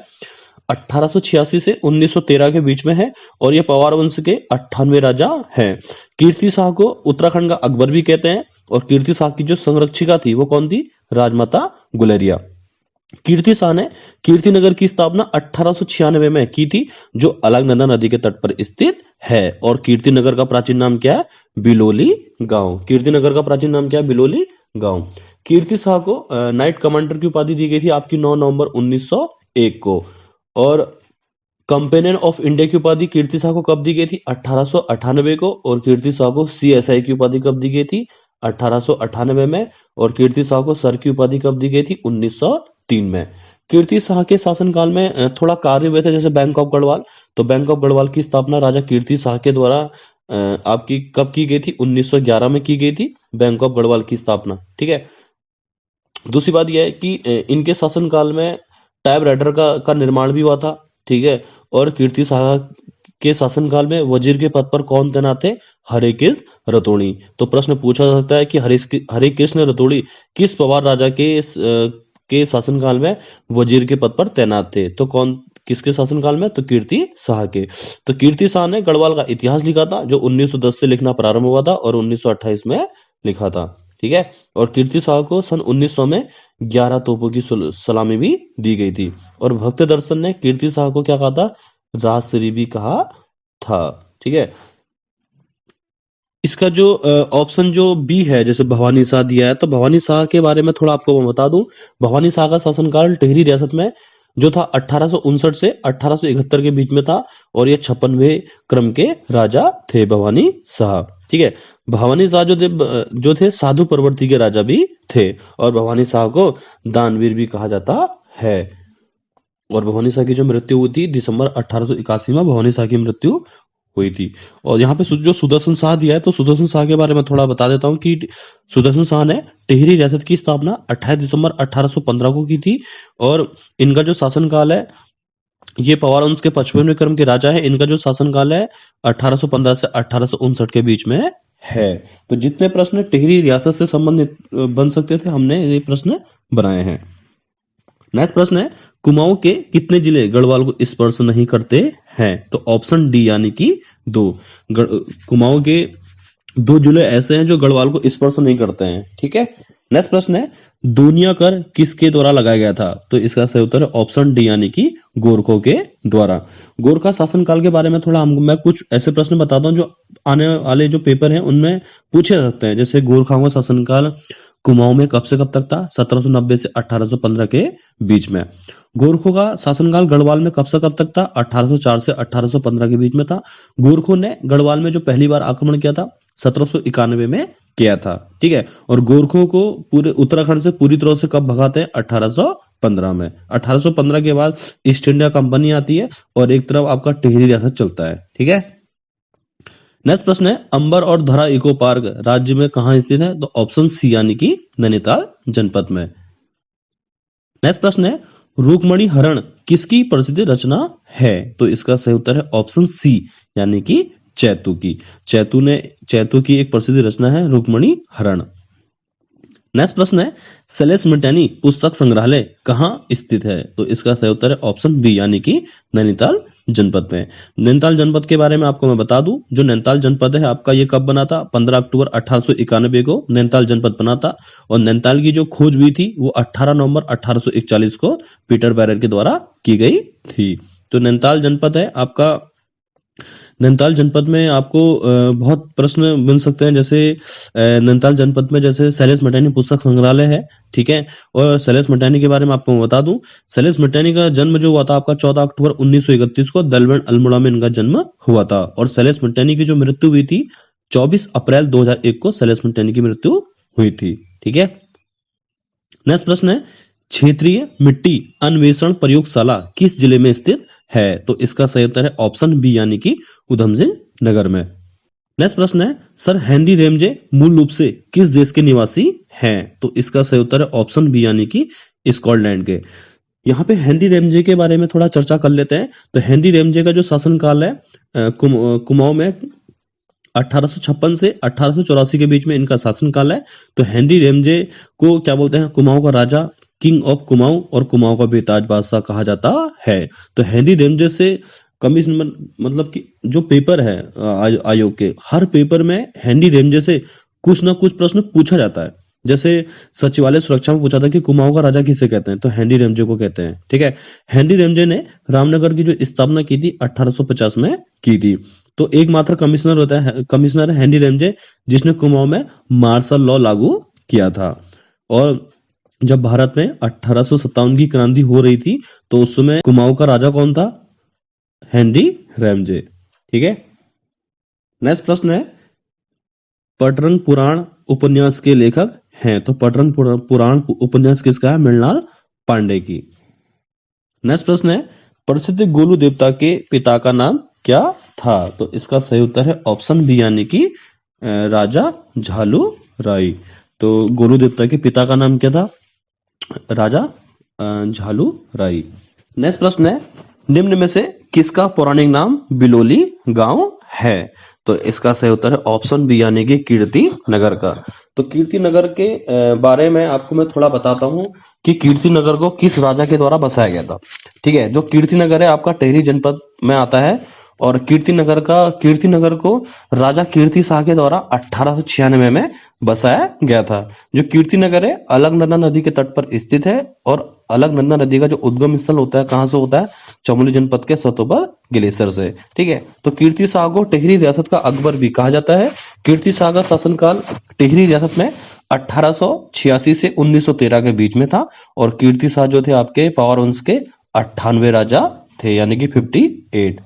S2: 1886 से 1913 के बीच में है, और ये पवार वंश के 98वें राजा हैं। कीर्ति शाह को उत्तराखंड का अकबर भी कहते हैं, और कीर्ति शाह की जो संरक्षिका थी वो कौन थी? राजमाता गुलेरिया। कीर्ति शाह ने कीर्ति नगर की स्थापना 1896 में की थी, जो अलकनंदा नदी के तट पर स्थित है। और कीर्ति नगर का प्राचीन नाम क्या है? बिलोली गांव। कीर्ति नगर का प्राचीन नाम क्या है? बिलोली गांव। कीर्ति शाह को नाइट कमांडर की उपाधि दी गई थी आपकी 9 नवंबर 1901 को। और कंपेनियन ऑफ इंडिया की उपाधि कीर्ति शाह को कब दी गई थी? 1898 को। और कीर्ति शाह को सीएसआई की उपाधि कब दी गई थी? 1898 में। और कीर्ति शाह को सर की उपाधि कब दी गई थी? 1903 में। कीर्ति शाह के शासनकाल में थोड़ा कार्य हुए थे, जैसे बैंक ऑफ गढ़वाल। तो बैंक ऑफ गढ़वाल की स्थापना राजा कीर्ति शाह के द्वारा आपकी कब की गई थी? 1911 में की गई थी बैंक ऑफ गढ़वाल की स्थापना। ठीक है, दूसरी बात यह है कि इनके शासनकाल में टाइप राइटर का निर्माण भी हुआ था। ठीक है, और कीर्ति शाह के शासनकाल में वजीर के पद पर कौन तैनात थे? हरे कृष्ण रतोड़ी। तो प्रश्न पूछा जा सकता है कि हरे कृष्ण रतोड़ी किस पवार राजा के शासनकाल में वजीर के पद पर तैनात थे? तो कौन, किसके शासनकाल में? तो कीर्ति शाह के। तो कीर्ति शाह ने गढ़वाल का इतिहास लिखा था, जो 1910 से लिखना प्रारंभ हुआ था और 1928 में लिखा था। ठीक है, और कीर्ति शाह को सन 1900 में 11 तोपों की सलामी भी दी गई थी। और भक्त दर्शन ने कीर्ति शाह को क्या कहा था? राजश्री भी कहा था। ठीक है, इसका जो ऑप्शन जो बी है, जैसे भवानी शाह दिया है, तो भवानी शाह के बारे में थोड़ा आपको मैं बता दूं। भवानी शाह का शासनकाल टिहरी रियासत में जो था 1859 से 1871 के बीच में था, और ये 56वें क्रम के राजा थे भवानी शाह। ठीक है, भवानी शाह जो थे साधु प्रवृत्ति के राजा भी थे, और भवानी शाह को दानवीर भी कहा जाता है। और भवानी शाह की जो मृत्यु हुई थी दिसंबर 1881 में भवानी शाह की मृत्यु हुई थी। और यहाँ पे जो सुदर्शन शाह दिया है, तो सुदर्शन शाह के बारे में थोड़ा बता देता हूँ कि सुदर्शन शाह ने टिहरी रियासत की स्थापना 28 दिसंबर 1815 को की थी, और इनका जो शासनकाल है, ये पवार वंश के 55वें क्रम के राजा है। इनका जो शासनकाल है 1815 से 1859 के बीच में है। तो जितने प्रश्न टिहरी रियासत से संबंधित बन सकते थे, हमने ये प्रश्न बनाए हैं। नेक्स्ट प्रश्न है, कुमाऊं के कितने जिले गढ़वाल को स्पर्श नहीं करते हैं? तो ऑप्शन डी, यानी कि 2। कुमाऊं के 2 जिले ऐसे हैं जो गढ़वाल को स्पर्श नहीं करते हैं। ठीक है, नेक्स्ट प्रश्न है, दूनिया कर किसके द्वारा लगाया गया था? तो इसका सही उत्तर है ऑप्शन डी, यानी कि गोरखों के द्वारा। गोरखा शासनकाल के बारे में थोड़ा मैं कुछ ऐसे प्रश्न बताता हूँ जो आने वाले जो पेपर हैं उनमें पूछे जा सकते हैं। जैसे गोरखाओं का शासनकाल कुमाऊं में कब से कब तक था? 1790 से 1815 के बीच में। गोरखों का शासनकाल गढ़वाल में कब से कब तक था? 1804 से 1815 के बीच में था। गोरखों ने गढ़वाल में जो पहली बार आक्रमण किया था 1791 में किया था। ठीक है, और गोरखों को पूरे उत्तराखंड से पूरी तरह से कब भगाते हैं? 1815 में। 1815 के बाद ईस्ट इंडिया कंपनी आती है और एक तरफ आपका टिहरी रियासत चलता है। ठीक है, नेक्स्ट प्रश्न है अंबर और धरा इको पार्क राज्य में कहां स्थित है? तो ऑप्शन सी यानी कि नैनीताल जनपद में। नेक्स्ट प्रश्न है रुक्मणी हरण किसकी प्रसिद्ध रचना है? तो इसका सही उत्तर है ऑप्शन सी यानी कि चैतू की। चैतू की एक प्रसिद्ध रचना है रुक्मणी हरण। नेक्स्ट प्रश्न है सेलेस्मिटेनी पुस्तक संग्रहालय कहाँ स्थित है? तो इसका सही उत्तर है ऑप्शन बी यानी कि नैनीताल जनपद में। नैनीताल जनपद के बारे में आपको मैं बता दूं, जो नैनीताल जनपद है आपका ये कब बना था? 15 अक्टूबर 1891 को नैनीताल जनपद बना था और नैनीताल की जो खोज हुई थी वो 18 नवंबर 1841 को पीटर बैरर के द्वारा की गई थी। तो नैनीताल जनपद है आपका। नैनीताल जनपद में आपको बहुत प्रश्न मिल सकते हैं, जैसे नैनीताल जनपद में जैसे सैलेस मैटेनी पुस्तक संग्रहालय है। ठीक है, और सैलेस मैटेनी के बारे में आपको मैं बता दूं, सैलेस मैटेनी का जन्म जो हुआ था आपका 14 अक्टूबर 1931 को दलबन अल्मोड़ा में इनका जन्म हुआ था और सैलेस मैटेनी की जो मृत्यु हुई थी 24 अप्रैल 2001 को सैलेस मैटेनी की मृत्यु हुई थी। ठीक है, नेक्स्ट प्रश्न है क्षेत्रीय मिट्टी अन्वेषण प्रयोगशाला किस जिले में स्थित है? तो इसका सही उत्तर है ऑप्शन बी यानी कि उधम सिंह नगर में। नेक्स्ट प्रश्न है सर हेनरी रेमजे मूल रूप से किस देश के निवासी हैं? तो इसका सही उत्तर है ऑप्शन बी यानी कि स्कॉटलैंड के। यहाँ पे हेनरी रेमजे के बारे में थोड़ा चर्चा कर लेते हैं। तो हेनरी रेमजे का जो शासनकाल है कुमाऊं में 1856 से 1884 के बीच में इनका शासनकाल है। तो हेनरी रेमजे को क्या बोलते हैं? कुमाऊं का राजा, किंग ऑफ कुमाऊं और कुमाऊं का बेताज बादशाह कहा जाता है। तो हेनरी रेमजे से कमीशन मतलब कि जो पेपर है आयोग के, हर पेपर में हेनरी रेमजे से कुछ ना कुछ प्रश्न पूछा जाता है। जैसे सचिवालय सुरक्षा में पूछा था कि कुमाऊं का राजा किसे कहते हैं? तो हेनरी रेमजे को कहते हैं। ठीक है, हेनरी रेमजे ने रामनगर की जो स्थापना की थी 1850 में की थी। तो एकमात्र कमिश्नर होता है, कमिश्नर हेनरी रेमजे, जिसने कुमाऊं में मार्शल लॉ लागू किया था। और जब भारत में 1857 की क्रांति हो रही थी तो उस समय कुमाऊं का राजा कौन था? Henry Ramsay. ठीक है, नेक्स्ट प्रश्न है पटरंग पुराण उपन्यास के लेखक हैं? तो पटरंग पुराण उपन्यास किसका है? मृणाल पांडे की। नेक्स्ट प्रश्न है प्रसिद्ध गोलू देवता के पिता का नाम क्या था? तो इसका सही उत्तर है ऑप्शन बी यानी कि राजा झालू राय। तो गोलू देवता के पिता का नाम क्या था? राजा झालू राय। नेक्स्ट प्रश्न है निम्न में से किसका पौराणिक नाम बिलोली गांव है? तो इसका सही उत्तर है ऑप्शन बी यानी कि कीर्ति नगर का। तो कीर्ति नगर के बारे में आपको मैं थोड़ा बताता हूं कि कीर्ति नगर को किस राजा के द्वारा बसाया गया था। ठीक है, जो कीर्ति नगर है आपका टिहरी जनपद में आता है और कीर्ति नगर को राजा कीर्ति शाह के द्वारा 1896 में बसाया गया था। जो कीर्ति नगर है अलकनंदा नदी के तट पर स्थित है और अलकनंदा नदी का जो उद्गम स्थल होता है कहां से होता है? चमोली जनपद के सतोबा ग्लेशियर से। ठीक है, तो कीर्ति शाह को टिहरी रियासत का अकबर भी कहा जाता है। कीर्ति शाह का शासनकाल टिहरी रियासत में 1886 से 1913 के बीच में था और कीर्ति शाह जो थे आपके पावर वंश के 98 राजा थे यानी कि 58।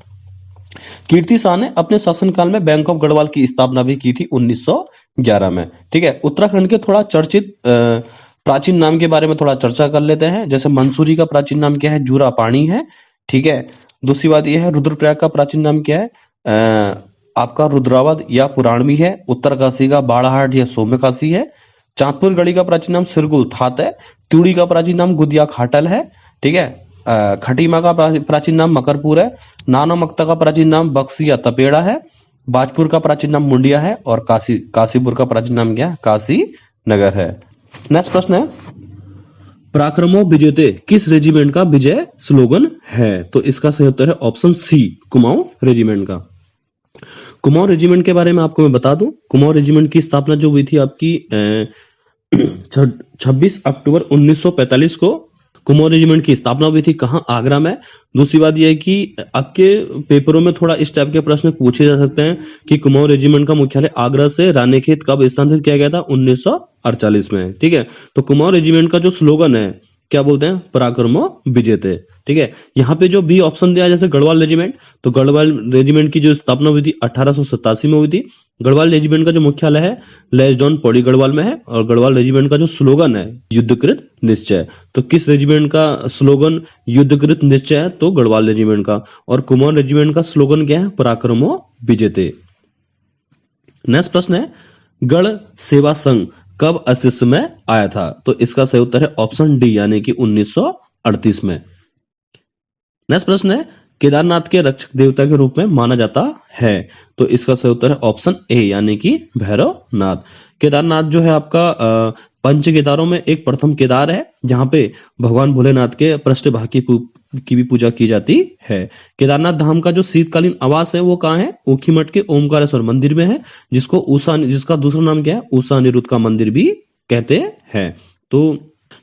S2: कीर्ति शाह ने अपने शासनकाल में बैंक ऑफ गढ़वाल की स्थापना भी की थी 1911 में। ठीक है, उत्तराखंड के थोड़ा चर्चित प्राचीन नाम के बारे में थोड़ा चर्चा कर लेते हैं। जैसे मंसूरी का प्राचीन नाम क्या है? जूरा पानी है। ठीक है, दूसरी बात यह है रुद्रप्रयाग का प्राचीन नाम क्या है? आपका रुद्रावद या पुराणवी है। उत्तरकाशी का बाड़ाहाट या सौम्यकाशी है। चांदपुर गढ़ी का प्राचीन नाम सिरगुल थात है। त्यूड़ी का प्राचीन नाम गुदिया खाटल है। ठीक है, खटीमा का प्राचीन नाम मकरपुर है। नानो मक्ता का प्राचीन नाम बक्सी या तपेड़ा है। बाजपुर का प्राचीन नाम मुंडिया है और काशीपुर का प्राचीन नाम क्या है? काशी नगर है। नेक्स्ट प्रश्न है पराक्रमो विजेते किस रेजिमेंट का विजय स्लोगन है? तो इसका सही उत्तर है ऑप्शन सी कुमाऊं रेजिमेंट का। कुमाऊं रेजिमेंट के बारे में आपको मैं बता दूं, कुमाऊं रेजिमेंट की स्थापना जो हुई थी आपकी 26 अक्टूबर 1945 को कुमाऊं रेजिमेंट की स्थापना हुई थी। कहां? आगरा में। दूसरी बात यह है कि आपके पेपरों में थोड़ा इस टाइप के प्रश्न पूछे जा सकते हैं कि कुमाऊं रेजिमेंट का मुख्यालय आगरा से रानीखेत कब स्थानांतरित किया गया था? 1948 में। ठीक है, तो कुमाऊं रेजिमेंट का जो स्लोगन है क्या बोलते हैं, पराक्रमो विजेते। ठीक है, यहाँ पे जो बी ऑप्शन दिया है जैसे गढ़वाल रेजिमेंट, तो गढ़वाल रेजिमेंट की जो स्थापना हुई थी 1887 में हुई थी। गढ़वाल रेजिमेंट का जो मुख्यालय है लैसडॉन पौड़ी गढ़वाल में है, और गढ़वाल रेजिमेंट का जो स्लोगन है युद्धकृत निश्चय। तो किस रेजिमेंट का स्लोगन युद्धकृत निश्चय है, तो गढ़वाल रेजिमेंट का। और कुमाऊं रेजिमेंट का स्लोगन क्या है, पराक्रमो विजेते। नेक्स्ट प्रश्न है, गढ़ सेवा संघ कब अस्तित्व में आया था, तो इसका सही उत्तर है ऑप्शन डी यानी कि 1938 में। नेक्स्ट प्रश्न है, केदारनाथ के रक्षक देवता के रूप में माना जाता है, तो इसका सही उत्तर है ऑप्शन ए यानी कि भैरवनाथ। केदारनाथ जो है आपका पंच केदारों में एक प्रथम केदार है, जहां पे भगवान भोलेनाथ के पृष्ठभाग की भी पूजा की जाती है। केदारनाथ धाम का जो शीतकालीन आवास है वो कहाँ है, ऊखीमठ के ओमकारेश्वर मंदिर में है, जिसका दूसरा नाम क्या है, उषा अनिरुद्ध का मंदिर भी कहते हैं। तो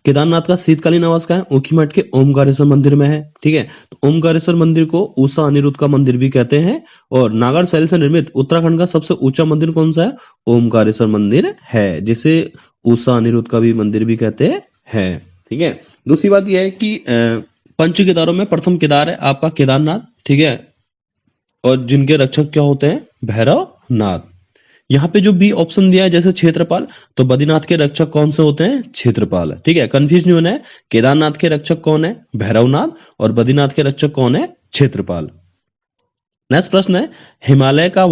S2: केदारनाथ का शीतकालीन आवास का है, ऊखीमठ के ओमकारेश्वर मंदिर में है। ठीक है, तो ओमकारेश्वर मंदिर को उषा अनिरुद्ध का मंदिर भी कहते हैं। और नागर शैल से निर्मित उत्तराखंड का सबसे ऊंचा मंदिर कौन सा है, ओमकारेश्वर मंदिर है, जिसे उषा अनिरुद्ध का भी मंदिर भी कहते हैं। ठीक है, दूसरी बात यह है कि पंच केदारों में प्रथम केदार है आपका केदारनाथ। ठीक है, और जिनके रक्षक क्या होते हैं, भैरवनाथ। यहाँ पे जो बी ऑप्शन दिया है जैसे क्षेत्रपाल, तो बद्रीनाथ के रक्षक कौन से होते हैं, क्षेत्रपाल। ठीक है, कंफ्यूज नहीं होना है, केदारनाथ के रक्षक कौन है, भैरवनाथ, और बद्रीनाथ के रक्षक कौन है, क्षेत्रपाल। नेक्स्ट प्रश्न है, हिमालय का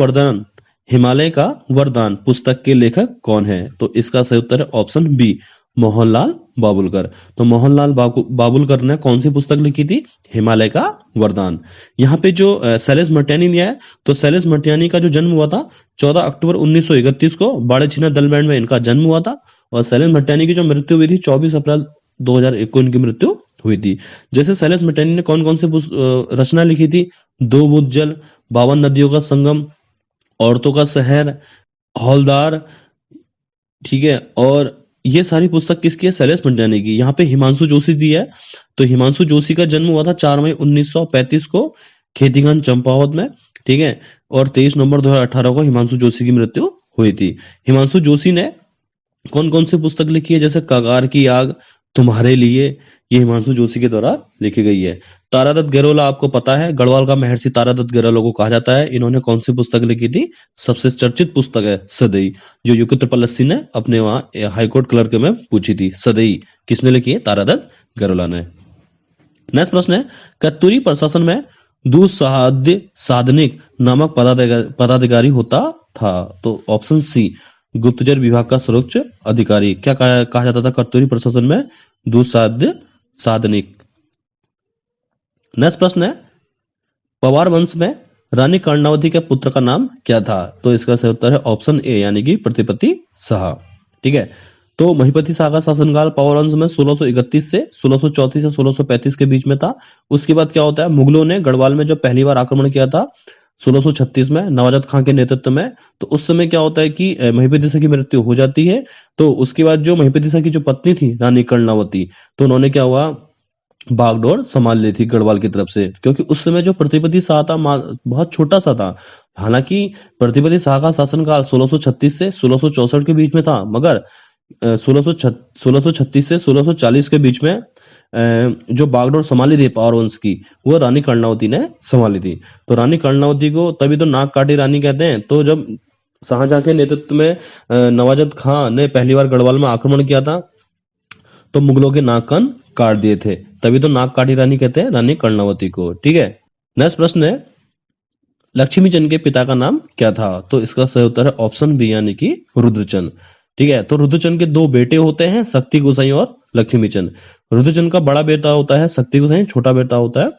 S2: वरदान पुस्तक के लेखक कौन है, तो इसका सही उत्तर है ऑप्शन बी मोहनलाल बाबुलकर। तो मोहनलाल बाबुलकर ने कौन सी पुस्तक लिखी थी, हिमालय का वरदान। यहाँ पे जो शैलेश मटियानी दिया है, तो शैलेश मटियानी का जो जन्म हुआ था 14 अक्टूबर 1931 को बाड़ेछीना दलबैंड में इनका जन्म हुआ था। और शैलेश मटियानी की जो मृत्यु हुई थी 24 अप्रैल 2001 को इनकी मृत्यु हुई थी। जैसे शैलेश मटियानी ने कौन कौन से रचना लिखी थी, दो बूंद जल, 52 नदियों का संगम, औरतों का शहर, हौलदार। ठीक है, और ये सारी पुस्तक किसकी है, शैलेश मटियानी की। यहाँ पे हिमांशु जोशी दी है, तो हिमांशु जोशी का जन्म हुआ था 4 मई 1935 को खेतीगंज चंपावत में। ठीक है, और 23 नवंबर 2018 को हिमांशु जोशी की मृत्यु हुई थी। हिमांशु जोशी ने कौन कौन सी पुस्तक लिखी है, जैसे कगार की आग, तुम्हारे लिए, ये हिमांशु जोशी के द्वारा लिखी गई है। तारादत्त गैरोला आपको पता है, गढ़वाल का महर्षि तारादत्त गैरोला को कहा जाता है। इन्होंने कौन सी पुस्तक लिखी थी, सबसे चर्चित पुस्तक है सदई, जो युग त्रिपलस्सी ने अपने वहां हाईकोर्ट क्लर्क में पूछी थी। सदई किसने लिखी है, तारादत्त गैरोला ने। नेक्स्ट प्रश्न है, कत्तूरी प्रशासन में दुस्साध्य साधनिक नामक पदाधिकारी होता था, तो ऑप्शन सी गुप्तचर विभाग का सर्वोच्च अधिकारी। क्या कहा जाता था कत्तूरी प्रशासन में, दुस्साध्य साधनिक। नेक्स्ट प्रश्न है, पवार वंश में रानी कर्णावती के पुत्र का नाम क्या था, तो इसका सही उत्तर है ऑप्शन ए यानी कि प्रतिपति शाह। ठीक है, तो महिपति शाह का शासनकाल पवार वंश में 1631 से 1634 से 1635 के बीच में था। उसके बाद क्या होता है, मुगलों ने गढ़वाल में जो पहली बार आक्रमण किया था 1636 में नवाजत खां के नेतृत्व में, तो उस समय क्या होता है कि महिपति शाह की मृत्यु हो जाती है। तो उसके बाद जो महिपति शाह की जो पत्नी थी रानी कर्णावती, तो उन्होंने क्या हुआ, बागडोर संभाल ली थी गढ़वाल की तरफ से, क्योंकि उस समय जो प्रतिपति शाह था बहुत छोटा सा था। हालांकि प्रतिपति शाह का शासनकाल 1636 से 1664 के बीच में था, मगर 1636 से 1640 के बीच में जो बागडोर संभाली थी पावर वंश की, वो रानी कर्णावती ने संभाली थी। तो रानी कर्णावती को तभी तो नाक काटी रानी कहते हैं। तो जब शाहजहां के नेतृत्व में नवाजत खां ने पहली बार गढ़वाल में आक्रमण किया था, तो मुगलों के नाक कान काट दिए थे, तभी तो नाक काटी रानी कहते हैं रानी कर्णावती को। ठीक है, नेक्स्ट प्रश्न है, लक्ष्मीचंद के पिता का नाम क्या था, तो इसका सही उत्तर है ऑप्शन बी यानी कि रुद्रचंद। ठीक है, तो रुद्रचंद के दो बेटे होते हैं, शक्ति गोसाई और लक्ष्मीचंद। रुद्रचंद का बड़ा बेटा होता है शक्ति गोसाई, छोटा बेटा होता है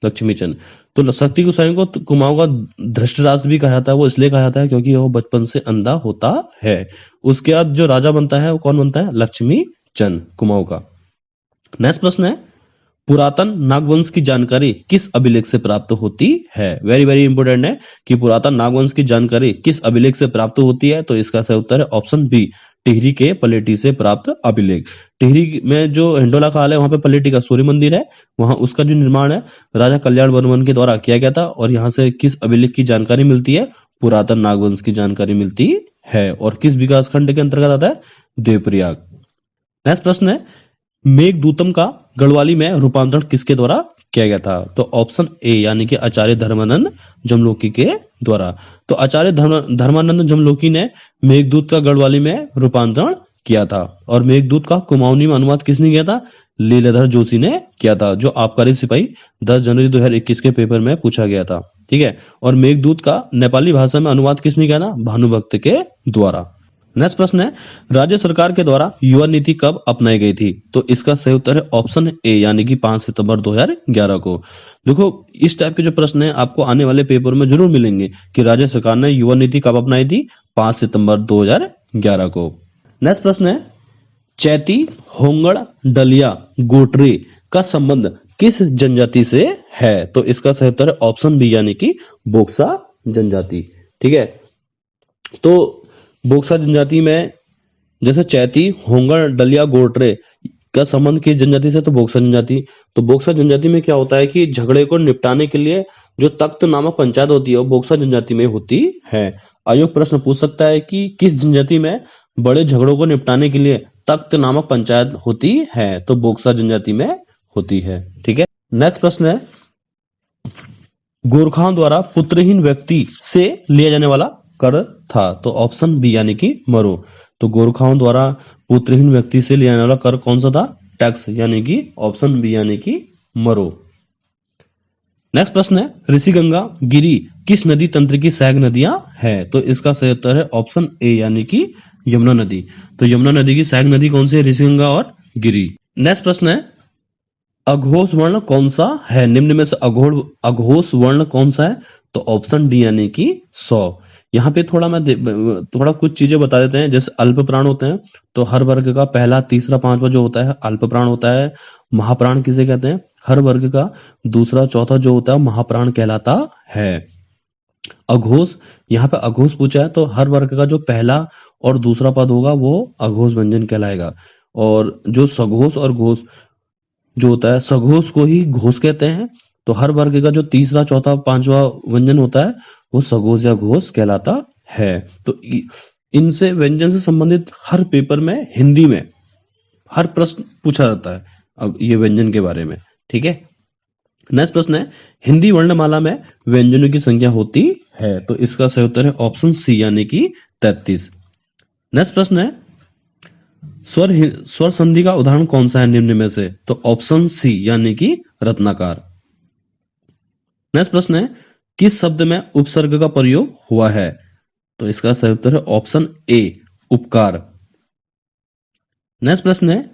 S2: लक्ष्मीचंद। तो शक्ति गोसाई को कुमाऊं का धृष्टराष्ट्र भी कहा जाता है, वो इसलिए कहा जाता है क्योंकि वो बचपन से अंधा होता है। उसके बाद जो राजा बनता है वो कौन बनता है, लक्ष्मीचंद कुमाऊं का। नेक्स्ट प्रश्न है, पुरातन नागवंश की जानकारी किस अभिलेख से प्राप्त होती है। वेरी वेरी इंपोर्टेंट है कि पुरातन नागवंश की जानकारी किस अभिलेख से प्राप्त होती है, तो इसका सही उत्तर है ऑप्शन बी टिहरी के पलेटी से प्राप्त अभिलेख। टिहरी में जो हिंडोला खाल है वहां पे पलेटी का सूर्य मंदिर है, वहां उसका जो निर्माण है राजा कल्याण वर्मन के द्वारा किया गया था। और यहाँ से किस अभिलेख की जानकारी मिलती है, पुरातन नागवंश की जानकारी मिलती है। और किस विकास खंड के अंतर्गत आता है, देवप्रयाग। नेक्स्ट प्रश्न है, मेघदूतम का गढ़वाली में रूपांतरण किसके द्वारा किया गया था? तो ऑप्शन ए यानी कि आचार्य धर्मानंद जमलोकी के द्वारा। तो आचार्य धर्मानंद जमलोकी ने मेघदूत का गढ़वाली में रूपांतरण किया था। और मेघदूत का कुमाऊनी में अनुवाद किसने किया था? लीलाधर जोशी ने किया था, जो आबकारी सिपाही 10 जनवरी 2021 के पेपर में पूछा गया था। ठीक है। और मेघदूत का नेपाली भाषा में अनुवाद किसने किया था? भानुभक्त के द्वारा। नेक्स्ट प्रश्न है, राज्य सरकार के द्वारा युवा नीति कब अपनाई गई थी? तो इसका सही उत्तर है ऑप्शन ए यानी कि 5 सितंबर 2011 को। देखो, इस टाइप के जो प्रश्न है आपको आने वाले पेपर में जरूर मिलेंगे कि राज्य सरकार ने युवा नीति कब अपनाई थी? 5 सितंबर 2011 को। नेक्स्ट प्रश्न है, चैती, होंगड़, डलिया, गोटरे का संबंध किस जनजाति से है? तो इसका सही उत्तर है ऑप्शन बी यानी कि बोक्सा जनजाति। ठीक है। तो बोक्सा जनजाति में जैसे चैती, होंगड़, डलिया, गोटरे का संबंध किस जनजाति से? तो बोक्सा जनजाति। तो बोक्सा जनजाति में क्या होता है कि झगड़े को निपटाने के लिए जो तख्त नामक पंचायत होती है वो बोक्सा जनजाति में होती है। आयोग प्रश्न पूछ सकता है कि किस जनजाति में बड़े झगड़ों को निपटाने के लिए तख्त नामक पंचायत होती है? तो बोक्सा जनजाति में होती है। ठीक है। नेक्स्ट प्रश्न है, गोरखाओं द्वारा पुत्रहीन व्यक्ति से लिया जाने वाला कर था? तो ऑप्शन बी यानी कि मरो। तो गोरखाओं द्वारा पुत्रहीन व्यक्ति से लिया जाने वाला कर कौन सा था? टैक्स, यानी कि ऑप्शन बी यानी कि मरो। नेक्स्ट प्रश्न है, ऋषिगंगा, गिरि किस नदी तंत्र की सहायक नदियां हैं? तो इसका सही उत्तर है ऑप्शन ए यानी कि यमुना नदी। तो यमुना नदी की सहायक नदी कौन सी है? ऋषिगंगा और गिरि। नेक्स्ट प्रश्न है, अघोष वर्ण कौन सा है? निम्न में से अघोष वर्ण कौन सा है? तो ऑप्शन डी यानी कि 100। यहाँ पे थोड़ा कुछ चीजें बता देते हैं। जैसे अल्प प्राण होते हैं तो हर वर्ग का पहला, तीसरा, पांचवा जो होता है अल्प प्राण होता है। महाप्राण किसे कहते हैं? हर वर्ग का दूसरा, चौथा जो होता है महाप्राण कहलाता है। अघोष, यहाँ पे अघोष पूछा है तो हर वर्ग का जो पहला और दूसरा पद होगा वो अघोष व्यंजन कहलाएगा। और जो सघोष और घोष जो होता है, सघोष को ही घोष कहते हैं। तो हर वर्ग का जो तीसरा, चौथा, पांचवा व्यंजन होता है वो सघोष या घोष कहलाता है। तो इनसे व्यंजन से संबंधित हर पेपर में हिंदी में हर प्रश्न पूछा जाता है अब ये व्यंजन के बारे में। ठीक है। नेक्स्ट प्रश्न है, हिंदी वर्णमाला में व्यंजनों की संख्या होती है? तो इसका सही उत्तर है ऑप्शन सी यानी कि 33। नेक्स्ट प्रश्न है, स्वर संधि का उदाहरण कौन सा है निम्न में से? तो ऑप्शन सी यानी कि रत्नाकर। नेक्स्ट प्रश्न है, किस शब्द में उपसर्ग का प्रयोग हुआ है? तो इसका सही उत्तर है ऑप्शन ए उपकार। नेक्स्ट प्रश्न है,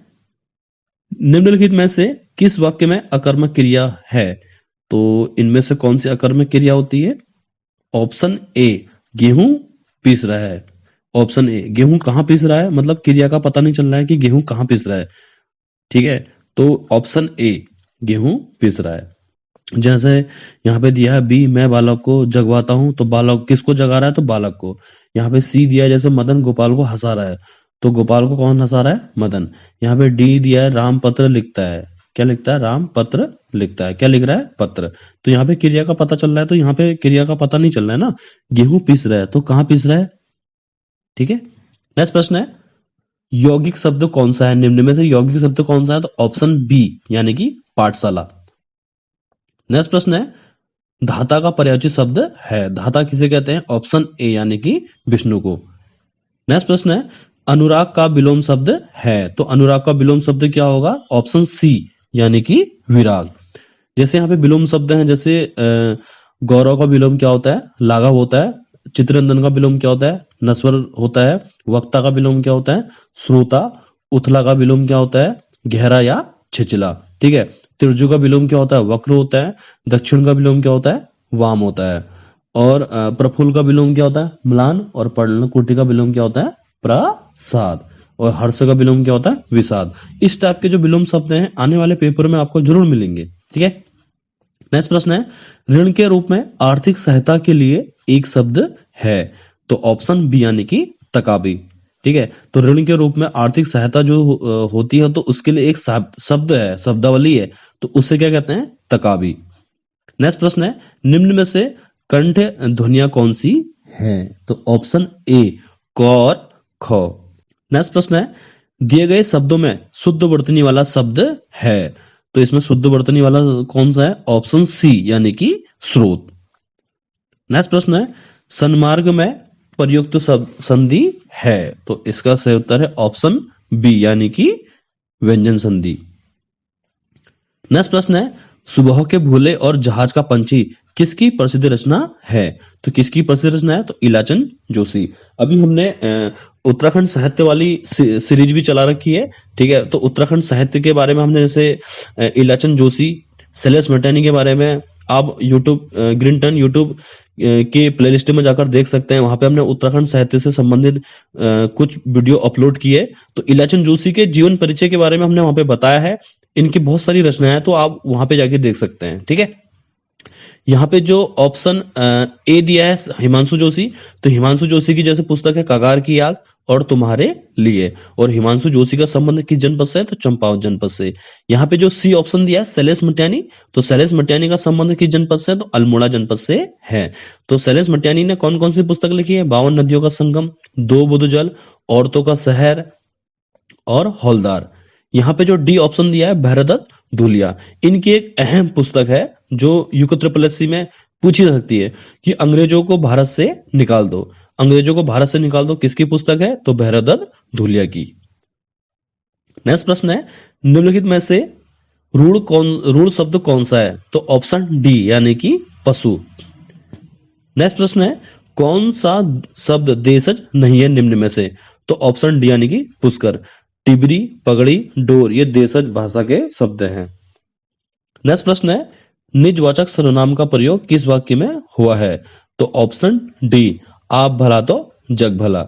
S2: निम्नलिखित में से किस वाक्य में अकर्मक क्रिया है? तो इनमें से कौन सी अकर्मक क्रिया होती है? ऑप्शन ए गेहूं पीस रहा है। ऑप्शन ए गेहूं कहां पीस रहा है, मतलब क्रिया का पता नहीं चल रहा है कि गेहूं कहां पीस रहा है। ठीक है। तो ऑप्शन ए गेहूं पीस रहा है। जैसे यहाँ पे दिया है बी, मैं बालक को जगवाता हूं, तो बालक किसको जगा रहा है? तो बालक को। यहाँ पे सी दिया है जैसे मदन गोपाल को हंसा रहा है, तो गोपाल को कौन हंसा रहा है? मदन। यहाँ पे डी दिया है राम पत्र लिखता है, क्या लिखता है? राम पत्र लिखता है। क्या लिख रहा है? पत्र। तो यहाँ पे क्रिया का पता चल रहा है, तो यहाँ पे क्रिया का पता नहीं चल रहा है ना। गेहूं पीस रहा है तो कहां पीस रहा है? ठीक है। नेक्स्ट प्रश्न है, यौगिक शब्द कौन सा है? निम्न में से यौगिक शब्द कौन सा है? तो ऑप्शन बी यानी कि पाठशाला। नेक्स्ट प्रश्न है, धाता का पर्यायवाची शब्द है? धाता किसे कहते हैं? ऑप्शन ए यानी कि विष्णु को। नेक्स्ट प्रश्न है, अनुराग का विलोम शब्द है? तो अनुराग का विलोम शब्द क्या होगा? ऑप्शन सी यानी कि विराग। जैसे यहाँ पे विलोम शब्द हैं, जैसे गौरव का विलोम क्या होता है? लाघव होता है। चित्ररंजन का विलोम क्या होता है? नस्वर होता है। वक्ता का विलोम क्या होता है? श्रोता। उथला का विलोम क्या होता है? गहरा या छिचला। ठीक है। तिरजु का विलोम क्या होता है? वक्र होता है। दक्षिण का विलोम क्या होता है? वाम होता है। और प्रफुल्ल का विलोम क्या होता है? म्लान। और पर्णकुटी का विलोम क्या होता है? प्रसाद। और हर्ष का विलोम क्या होता है? विषाद। इस टाइप के जो विलोम शब्द हैं आने वाले पेपर में आपको जरूर मिलेंगे। ठीक है। नेक्स्ट प्रश्न है, ऋण के रूप में आर्थिक सहायता के लिए एक शब्द है? तो ऑप्शन बी यानी कि तकाबी। ठीक है। तो ऋण के रूप में आर्थिक सहायता जो होती है तो उसके लिए एक शब्द है, शब्दावली है, तो उससे क्या कहते हैं? तकाबी। नेक्स्ट प्रश्न है, निम्न में से कंठ ध्वनियां कौन सी हैं? तो ऑप्शन ए क और ख। नेक्स्ट प्रश्न है, दिए गए शब्दों में शुद्ध वर्तनी वाला शब्द है। तो इसमें शुद्ध वर्तनी वाला कौन सा है? ऑप्शन सी यानी कि स्रोत। नेक्स्ट प्रश्न है, सन्मार्ग में प्रयुक्त संधि है। तो इसका सही उत्तर है ऑप्शन बी यानी कि व्यंजन संधि। नेक्स्ट प्रश्न है, सुबह के भूले और जहाज का पंछी किसकी प्रसिद्ध रचना है? तो किसकी प्रसिद्ध रचना है? तो इलाचन जोशी। अभी हमने उत्तराखंड साहित्य वाली सीरीज भी चला रखी है, ठीक है। तो उत्तराखंड साहित्य के बारे में हमने जैसे इलाचन जोशी, शैलेश मैटानी के बारे में आप यूट्यूब ग्रीनटन यूट्यूब के प्लेलिस्ट में जाकर देख सकते हैं। वहां पे हमने उत्तराखंड साहित्य से संबंधित कुछ वीडियो अपलोड किए। तो इलाचन जोशी के जीवन परिचय के बारे में हमने वहां पे बताया है। इनकी बहुत सारी रचनाएं हैं, तो आप वहां पे जाके देख सकते हैं, ठीक है। यहाँ पे जो ऑप्शन ए दिया है हिमांशु जोशी, तो हिमांशु जोशी की जैसे पुस्तक है कगार की आग और तुम्हारे लिए, और हिमांशु जोशी का संबंध किस जनपद से है? तो चंपावत जनपद से। यहाँ पे जो सी ऑप्शन दिया है शैलेश मटियानी, तो शैलेश मटियानी का संबंध किस जनपद से है? तो अल्मोड़ा जनपद से है। तो शैलेश मटियानी ने कौन कौन सी पुस्तक लिखी है? 52 नदियों का संगम, 2 बुध जल, औरतों का शहर और हौलदार। यहाँ पे जो डी ऑप्शन दिया है भैरदत्त धुलिया, इनकी एक अहम पुस्तक है जो यूके ट्रिपल में पूछी जा सकती है कि अंग्रेजों को भारत से निकाल दो। अंग्रेजों को भारत से निकाल दो किसकी पुस्तक है? तो भैरदत्त धुलिया की। नेक्स्ट प्रश्न है, निम्नलिखित में से रूढ़ शब्द कौन सा है? तो ऑप्शन डी यानी कि पशु। नेक्स्ट प्रश्न है, कौन सा शब्द देशज नहीं है निम्न में से? तो ऑप्शन डी यानी कि पुष्कर। टिबरी, पगड़ी, डोर ये देशज भाषा के शब्द हैं। नेक्स्ट प्रश्न है, निजवाचक सर्वनाम का प्रयोग किस वाक्य में हुआ है? तो ऑप्शन डी आप भला तो जग भला।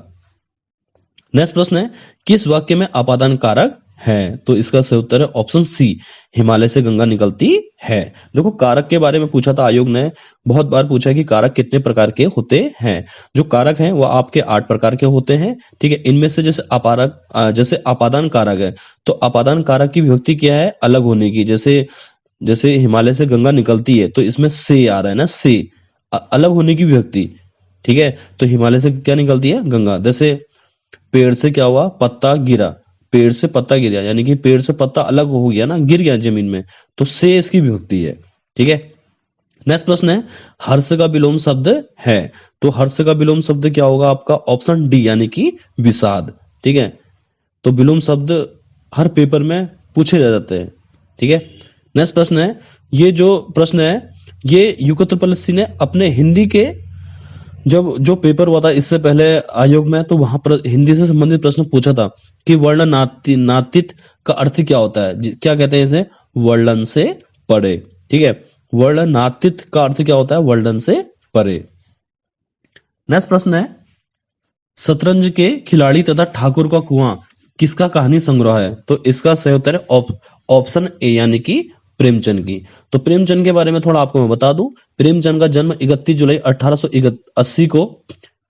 S2: नेक्स्ट प्रश्न है, किस वाक्य में अपादान कारक है? तो इसका सही उत्तर है ऑप्शन सी हिमालय से गंगा निकलती है। देखो कारक के बारे में पूछा था आयोग ने, बहुत बार पूछा है कि कारक कितने प्रकार के होते हैं। जो कारक हैं वो आपके 8 प्रकार के होते हैं, ठीक है। इनमें से जैसे अपादान कारक है, तो अपादान कारक की विभक्ति क्या है? अलग होने की। जैसे हिमालय से गंगा निकलती है, तो इसमें से आ रहा है ना, से अलग होने की विभक्ति, ठीक है। तो हिमालय से क्या निकलती है? गंगा। जैसे पेड़ से क्या हुआ? पत्ता गिरा, पेड़ से पत्ता गिरा, यानी कि पेड़ से पत्ता अलग हो गया ना, गिर गया जमीन में, तो से इसकी विभक्ति है, ठीक है। नेक्स्ट प्रश्न है, हर्ष का विलोम शब्द है। तो हर्ष का विलोम शब्द क्या होगा आपका? ऑप्शन डी यानी कि विषाद, ठीक है। तो विलोम शब्द हर पेपर में पूछे जाते हैं, ठीक है। नेक्स्ट प्रश्न है, ये जो प्रश्न है ये यूके ट्रिपल एससी ने अपने हिंदी के जब जो पेपर हुआ था इससे पहले आयोग में, तो वहां पर हिंदी से संबंधित प्रश्न पूछा था कि वर्ण नातित का अर्थ क्या होता है? क्या कहते हैं इसे? वर्णन से परे, ठीक है। वर्ण नातित का अर्थ क्या होता है? वर्णन से परे। नेक्स्ट प्रश्न है, शतरंज के खिलाड़ी तथा ठाकुर का कुआं किसका कहानी संग्रह है? तो इसका सही उत्तर है ऑप्शन ए यानी कि प्रेमचंद की। तो प्रेमचंद के बारे में थोड़ा आपको मैं बता दूं, प्रेमचंद का जन्म 31 जुलाई 1880 को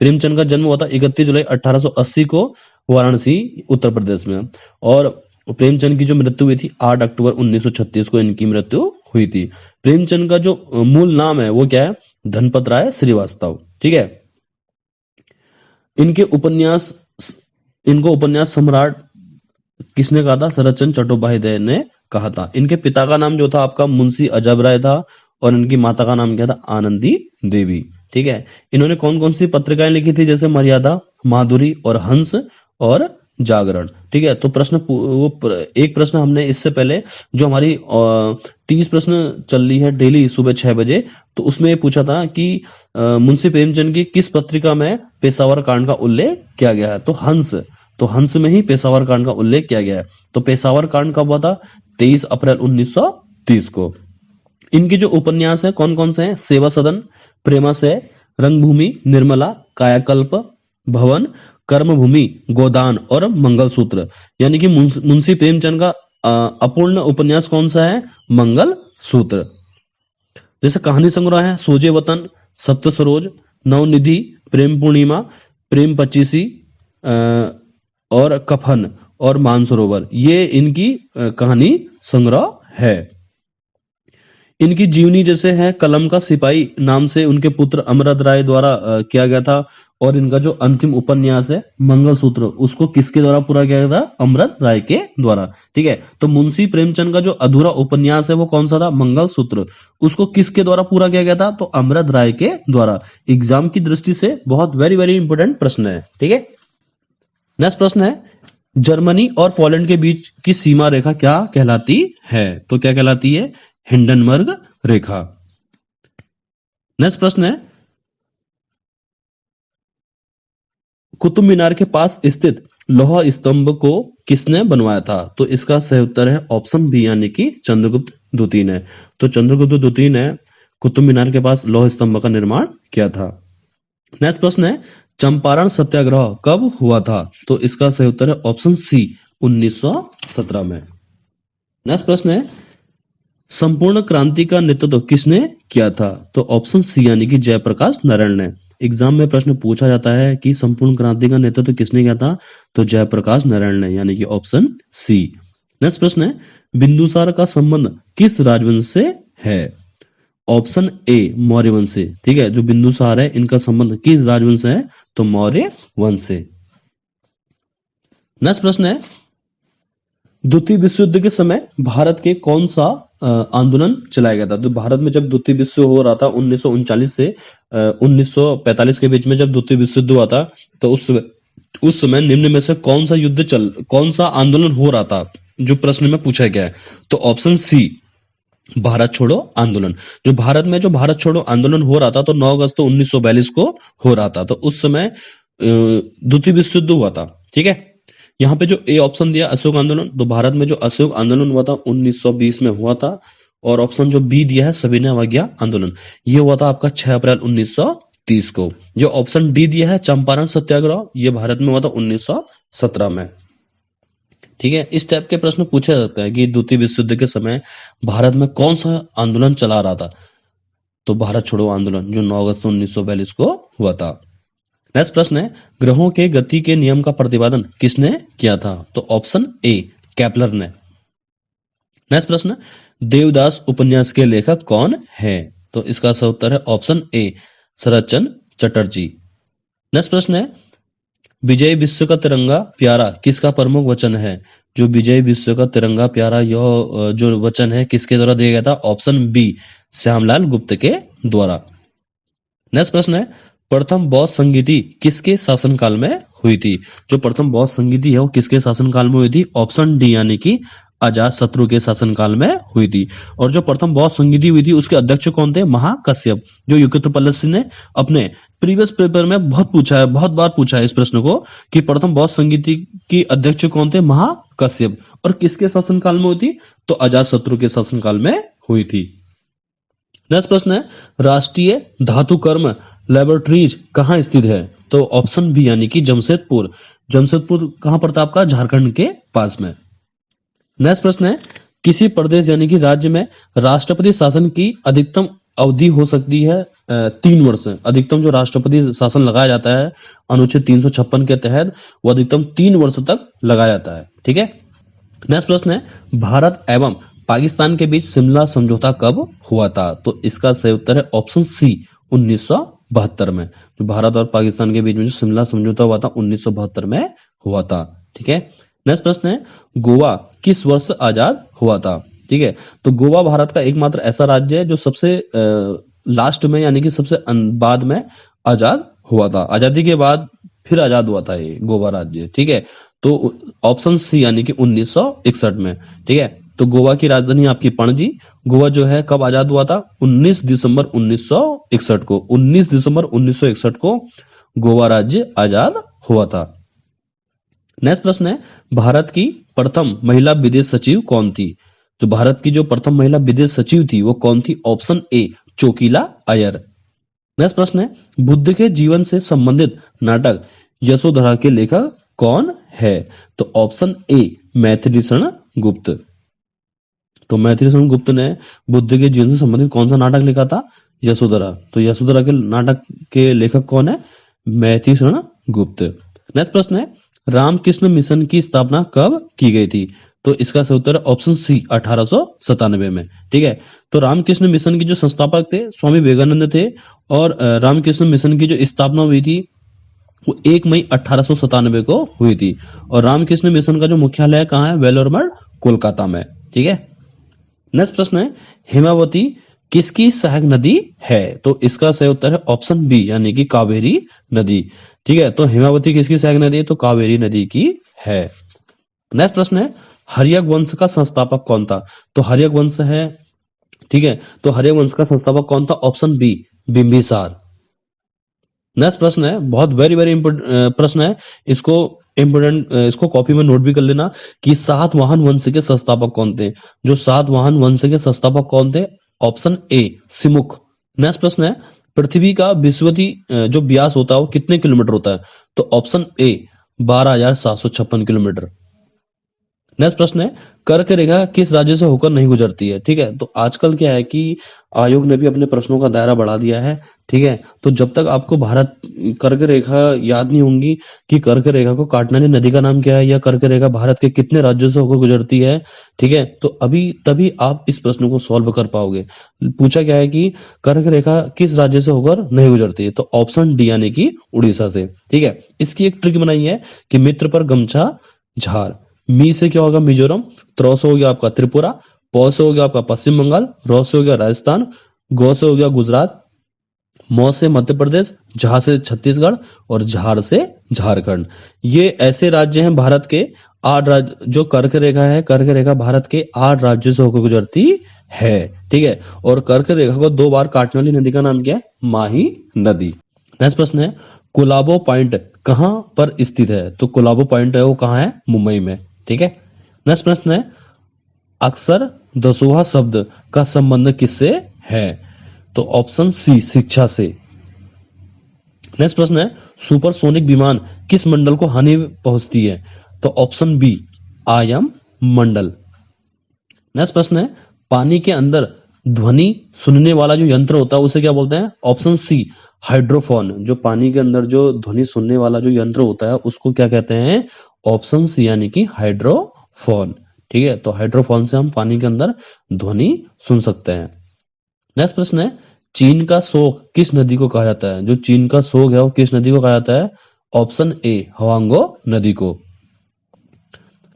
S2: प्रेमचंद का जन्म हुआ था 31 जुलाई 1880 को वाराणसी उत्तर प्रदेश में। और प्रेमचंद की जो मृत्यु हुई थी 8 अक्टूबर 1936 को इनकी मृत्यु हुई थी। प्रेमचंद का जो मूल नाम है वो क्या है? धनपत राय श्रीवास्तव, ठीक है। इनको उपन्यास सम्राट किसने कहा था? शरदचंद्र चट्टोपाध्याय ने कहा था। इनके पिता का नाम जो था आपका मुंशी अजब राय था, और इनकी माता का नाम क्या था? आनंदी देवी, ठीक है। इन्होंने कौन कौन सी पत्रिकाएं लिखी थी? जैसे मर्यादा, माधुरी और हंस और जागरण, ठीक है। तो एक प्रश्न हमने इससे पहले जो हमारी 30 प्रश्न चल रही है डेली सुबह 6 बजे, तो उसमें ये पूछा था कि मुंशी प्रेमचंद की किस पत्रिका में पेशावर कांड का उल्लेख किया गया है? तो हंस में ही पेशावर कांड का उल्लेख किया गया है। तो पेशावर कांड कब हुआ था? 23 अप्रैल 1930 को। इनके जो उपन्यास है कौन कौन से हैं? सेवा सदन, प्रेमाशय, रंगभूमि, निर्मला, कायाकल्प, भवन, कर्मभूमि, गोदान और मंगलसूत्र। यानी कि मुंशी प्रेमचंद का अपूर्ण उपन्यास कौन सा है? मंगलसूत्र। जैसे कहानी संग्रह है सोजे वतन, सप्त सरोज, नवनिधि, प्रेम पूर्णिमा, प्रेम पचीसी और कफन और मानसरोवर, ये इनकी कहानी संग्रह है। इनकी जीवनी जैसे है कलम का सिपाही नाम से उनके पुत्र अमरद राय द्वारा किया गया था, और इनका जो अंतिम उपन्यास है मंगलसूत्र, उसको किसके द्वारा पूरा किया गया था? अमृत राय के द्वारा। ठीक है, तो मुंशी प्रेमचंद का जो अधूरा उपन्यास है वो कौन सा था? मंगलसूत्र। उसको किसके द्वारा पूरा किया गया था? तो अमृत राय के द्वारा। एग्जाम की दृष्टि से बहुत वेरी वेरी इंपोर्टेंट प्रश्न है। ठीक है, नेक्स्ट प्रश्न है, जर्मनी और पोलैंड के बीच की सीमा रेखा क्या कहलाती है? तो क्या कहलाती है? हिंडनबर्ग रेखा। नेक्स्ट प्रश्न है, कुतुब मीनार के पास स्थित लौह स्तंभ को किसने बनवाया था? तो इसका सही उत्तर है ऑप्शन बी, यानी कि चंद्रगुप्त द्वितीय ने। तो चंद्रगुप्त द्वितीय ने कुतुब मीनार के पास लौह स्तंभ का निर्माण किया था। नेक्स्ट प्रश्न है, चंपारण सत्याग्रह कब हुआ था? तो इसका सही उत्तर है ऑप्शन सी, 1917 में। नेक्स्ट प्रश्न है, संपूर्ण क्रांति का नेतृत्व किसने किया था? तो ऑप्शन सी, यानी कि जयप्रकाश नारायण ने। एग्जाम में प्रश्न पूछा जाता है कि संपूर्ण क्रांति का नेतृत्व किसने किया था? तो जयप्रकाश नारायण ने, यानी कि ऑप्शन सी। नेक्स्ट प्रश्न है, बिंदुसार का संबंध किस राजवंश से है? ऑप्शन ए, मौर्य वंश से। ठीक है, जो बिंदुसार है इनका संबंध किस राजवंश से है? तो मौर्य वंश से। नेक्स्ट प्रश्न है, द्वितीय विश्व युद्ध के समय भारत के कौन सा आंदोलन चलाया गया था? तो भारत में जब द्वितीय विश्व हो रहा था 1939 से 1945 के बीच में, जब द्वितीय विश्व युद्ध हुआ था, तो उस समय निम्न में से कौन सा आंदोलन हो रहा था, जो प्रश्न में पूछा गया है? तो ऑप्शन सी, भारत छोड़ो आंदोलन। जो भारत छोड़ो आंदोलन हो रहा था, तो 9 अगस्त 1942 को हो रहा था। तो उस समय द्वितीय विश्व युद्ध हुआ था। ठीक है, यहाँ पे जो ए ऑप्शन दिया अशोक आंदोलन, तो भारत में जो अशोक आंदोलन हुआ था 1920 में हुआ था। और ऑप्शन जो बी दिया है सविनय अवज्ञा आंदोलन, ये हुआ था आपका 6 अप्रैल 1930 को। जो ऑप्शन डी दिया है चंपारण सत्याग्रह, ये भारत में हुआ था 1917 में। ठीक है, इस टाइप के प्रश्न पूछे जाते हैं कि द्वितीय विश्व युद्ध के समय भारत में कौन सा आंदोलन चला रहा था? तो भारत छोड़ो आंदोलन, जो 9 अगस्त 1942 को हुआ था। नेक्स्ट प्रश्न है, ग्रहों के गति के नियम का प्रतिपादन किसने किया था? तो ऑप्शन ए, केपलर ने। नेक्स्ट प्रश्न, देवदास उपन्यास के लेखक कौन है? तो इसका सही उत्तर है option A, Sharad Chandra Chatterjee. Next प्रश्न है, विजय विश्व का तिरंगा प्यारा किसका प्रमुख वचन है? जो विजय विश्व का तिरंगा प्यारा, यह जो वचन है किसके द्वारा दिया गया था? ऑप्शन बी, श्यामलाल गुप्त के द्वारा। नेक्स्ट प्रश्न है, प्रथम बौद्ध संगीति किसके शासनकाल में हुई थी? जो प्रथम बौद्ध संगीति है वो किसके शासनकाल में हुई थी? ऑप्शन डी, यानी कि अजात शत्रु के शासनकाल में हुई थी। और जो प्रथम बौद्ध संगीति हुई थी उसके अध्यक्ष कौन थे? महाकश्यप। जो युगंधर सिंह ने अपने प्रीवियस पेपर में बहुत बार पूछा है इस प्रश्न को कि प्रथम बौद्ध संगीति के अध्यक्ष कौन थे? महाकश्यप। और किसके शासनकाल में हुई थी? तो अजात शत्रु के शासनकाल में हुई थी। नेक्स्ट प्रश्न है, राष्ट्रीय धातु कर्म लेबोरेटरीज कहाँ स्थित है? तो ऑप्शन बी, यानी कि जमशेदपुर। जमशेदपुर कहाँ पड़ता है आपका? झारखंड के पास में। नेक्स्ट प्रश्न है, किसी प्रदेश यानी कि राज्य में राष्ट्रपति शासन की अधिकतम अवधि हो सकती है 3 वर्ष। अधिकतम जो राष्ट्रपति शासन लगाया जाता है अनुच्छेद 356 के तहत, वो अधिकतम 3 वर्ष तक लगाया जाता है। ठीक है, नेक्स्ट प्रश्न है, भारत एवं पाकिस्तान के बीच शिमला समझौता कब हुआ था? तो इसका सही उत्तर है ऑप्शन सी, 1972 में। तो भारत और पाकिस्तान के बीच में जो शिमला समझौता हुआ था 1972 में हुआ था। ठीक है, नेक्स्ट प्रश्न है, गोवा किस वर्ष आजाद हुआ था? ठीक है, तो गोवा भारत का एकमात्र ऐसा राज्य है जो सबसे लास्ट में, यानी कि सबसे बाद में आजाद हुआ था। आजादी के बाद फिर आजाद हुआ था ये गोवा राज्य। ठीक है, तो ऑप्शन सी, यानी कि 1961 में। ठीक है, तो गोवा की राजधानी आपकी पणजी। गोवा जो है कब आजाद हुआ था? 19 दिसंबर 1961 को। 19 दिसंबर 1961 को गोवा राज्य आजाद हुआ था। नेक्स्ट प्रश्न है, भारत की प्रथम महिला विदेश सचिव कौन थी? तो भारत की जो प्रथम महिला विदेश सचिव थी वो कौन थी? Option A, Chokila Iyer. Next प्रश्न है, बुद्ध के जीवन से संबंधित नाटक यशोधरा के लेखक कौन है? तो ऑप्शन ए, मैथिलीशरण गुप्त। तो मैथिलीशरण गुप्त ने बुद्ध के जीवन से संबंधित कौन सा नाटक लिखा था? यशोधरा। तो यशोधरा के नाटक के लेखक कौन है? मैथिलीशरण गुप्त। नेक्स्ट प्रश्न है, रामकृष्ण मिशन की स्थापना कब की गई थी? तो इसका सही उत्तर है ऑप्शन सी, 1897 में। ठीक है, तो रामकृष्ण मिशन की जो संस्थापक थे स्वामी विवेकानंद थे। और रामकृष्ण मिशन की जो स्थापना हुई थी वो 1 मई 1897 को हुई थी। और रामकृष्ण मिशन का जो मुख्यालय कहाँ है? वेलोर मठ, कोलकाता में। ठीक है। नेक्स्ट प्रश्न है, हेमावती किसकी सहायक नदी है? तो इसका सही उत्तर है ऑप्शन बी यानी कि कावेरी नदी। ठीक है, तो हेमावती किसकी सहायक नदी है? तो कावेरी नदी की है। नेक्स्ट प्रश्न है, हर्यक वंश का संस्थापक कौन था? तो हर्यक वंश है, ठीक है, तो हर्यक वंश का संस्थापक कौन था? Option B Bimbisara. नेक्स्ट प्रश्न है, बहुत वेरी वेरी इंपोर्टेंट प्रश्न है, इसको इंपोर्टेंट, इसको कॉपी में नोट भी कर लेना कि सातवाहन वंश के संस्थापक कौन थे? जो सातवाहन वंश के संस्थापक कौन थे? Option A Simukha. नेक्स्ट प्रश्न है, पृथ्वी का विषुवतीय जो व्यास होता है वो कितने किलोमीटर होता है? तो ऑप्शन ए 12,756 किलोमीटर। नेक्स्ट प्रश्न है, कर्क रेखा किस राज्य से होकर नहीं गुजरती है? ठीक है, तो आजकल क्या है कि आयोग ने भी अपने प्रश्नों का दायरा बढ़ा दिया है। ठीक है, तो जब तक आपको भारत कर्क रेखा याद नहीं होंगी कि कर्क रेखा को काटने वाली नदी का नाम क्या है या कर्क रेखा भारत के कितने राज्यों से होकर गुजरती है, ठीक है, तो अभी तभी आप इस प्रश्न को सॉल्व कर पाओगे। पूछा क्या है कि कर्क रेखा किस राज्य से होकर नहीं गुजरती है? तो ऑप्शन डी यानी कि उड़ीसा से। ठीक है, इसकी एक ट्रिक बनाई है कि मित्र पर गमछा झार। मी से क्या होगा? मिजोरम। त्रो से हो गया आपका त्रिपुरा। पौ से हो गया आपका पश्चिम बंगाल। रो से हो गया राजस्थान। गो से हो गया गुजरात। मौ से मध्य प्रदेश। झा से छत्तीसगढ़। और झार से झारखंड। ये ऐसे राज्य हैं भारत के 8 राज्य, जो कर्क रेखा है, कर्क रेखा भारत के 8 राज्यों से होकर गुजरती है। ठीक है, और कर्क रेखा को 2 बार काटने वाली नदी का नाम क्या है? माही नदी। नेक्स्ट प्रश्न है, कोलाबो पॉइंट कहां पर स्थित है? तो कोलाबो पॉइंट है वो कहां है? मुंबई में। ठीक है। नेक्स्ट प्रश्न है, अक्सर दसोहा शब्द का संबंध किससे है? तो ऑप्शन सी शिक्षा से। नेक्स्ट प्रश्न है, सुपरसोनिक विमान किस मंडल को हानि पहुंचती है? तो ऑप्शन बी आयम मंडल। नेक्स्ट प्रश्न है, पानी के अंदर ध्वनि सुनने वाला जो यंत्र होता है उसे क्या बोलते हैं? Option C hydrophone. जो पानी के अंदर जो ध्वनि सुनने वाला जो यंत्र होता है उसको क्या कहते हैं? ऑप्शन सी यानी कि हाइड्रोफोन। ठीक है, तो हाइड्रोफोन से हम पानी के अंदर ध्वनि सुन सकते हैं। नेक्स्ट प्रश्न है, चीन का शोक किस नदी को कहा जाता है? जो चीन का शोक है वो किस नदी को कहा जाता है? ऑप्शन ए हवांगो नदी को।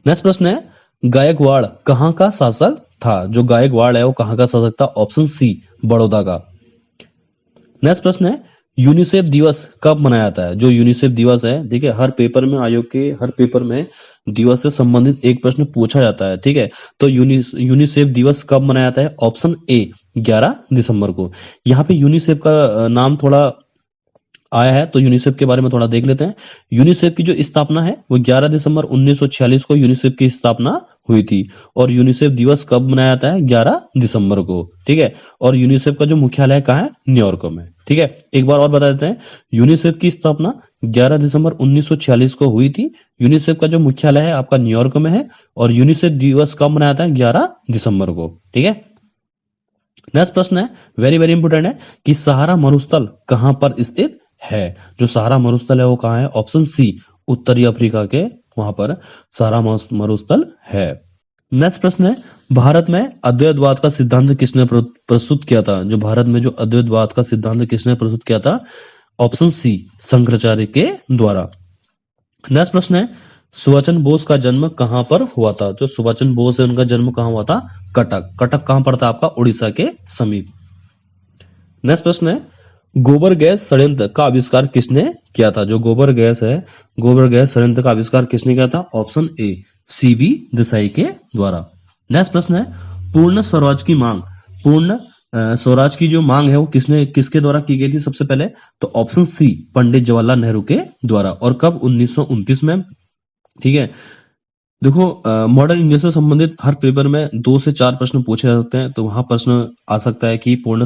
S2: नेक्स्ट प्रश्न है, गायकवाड़ कहाँ का शासक था? जो गायकवाड़ है वो कहाँ का शासक था? ऑप्शन सी बड़ौदा का। नेक्स्ट प्रश्न है, यूनिसेफ दिवस कब मनाया जाता है? जो यूनिसेफ दिवस है, ठीक है, हर पेपर में, आयोग के हर पेपर में दिवस से संबंधित एक प्रश्न पूछा जाता है। ठीक है, तो यूनिसेफ दिवस कब मनाया जाता है? ऑप्शन ए 11 दिसंबर को। यहाँ पे यूनिसेफ का नाम थोड़ा आया है तो यूनिसेफ के बारे में थोड़ा देख लेते हैं। यूनिसेफ की जो स्थापना है वो 11 दिसंबर 1946 को यूनिसेफ की स्थापना हुई थी। और यूनिसेफ दिवस कब मनाया जाता है? 11 दिसंबर को। ठीक है, और यूनिसेफ का जो मुख्यालय कहाँ है? न्यूयॉर्क में। ठीक है, एक बार और बता देते हैं, यूनिसेफ की स्थापना 11 दिसंबर 1946 को हुई थी। यूनिसेफ का जो मुख्यालय है आपका न्यूयॉर्क में है। और यूनिसेफ दिवस कब मनाया जाता है? 11 दिसंबर को। ठीक है। नेक्स्ट प्रश्न है, वेरी वेरी इंपोर्टेंट है कि सहारा मरुस्थल कहां पर स्थित है? जो सहारा मरुस्थल है वो कहां है? ऑप्शन सी उत्तरी अफ्रीका के वहां पर सहारा मरुस्थल है। नेक्स्ट प्रश्न है, भारत में अद्वैतवाद का सिद्धांत किसने प्रस्तुत किया था? जो भारत में जो अद्वैतवाद का सिद्धांत किसने प्रस्तुत किया था? ऑप्शन सी शंकराचार्य के द्वारा। नेक्स्ट प्रश्न है, सुभाष चंद्र बोस का जन्म कहां पर हुआ था? जो सुभाष चंद्र बोस है उनका जन्म कहां हुआ था? कटक। कटक कहां पड़ता है आपका? उड़ीसा के समीप। नेक्स्ट प्रश्न है, गोबर गैस षड्यंत्र का आविष्कार किसने किया था? जो गोबर गैस है, गोबर गैस षड्यंत्र का आविष्कार किसने किया था? ऑप्शन ए सीबी देसाई के द्वारा। नेक्स्ट प्रश्न है, पूर्ण स्वराज की मांग, पूर्ण स्वराज की जो मांग है वो किसके द्वारा की गई थी सबसे पहले? तो ऑप्शन सी पंडित जवाहरलाल नेहरू के द्वारा। और कब? 1929 में। ठीक है, देखो मॉडर्न इंडिया से संबंधित हर पेपर में 2 से 4 प्रश्न पूछे जा सकते हैं। तो वहां प्रश्न आ सकता है कि पूर्ण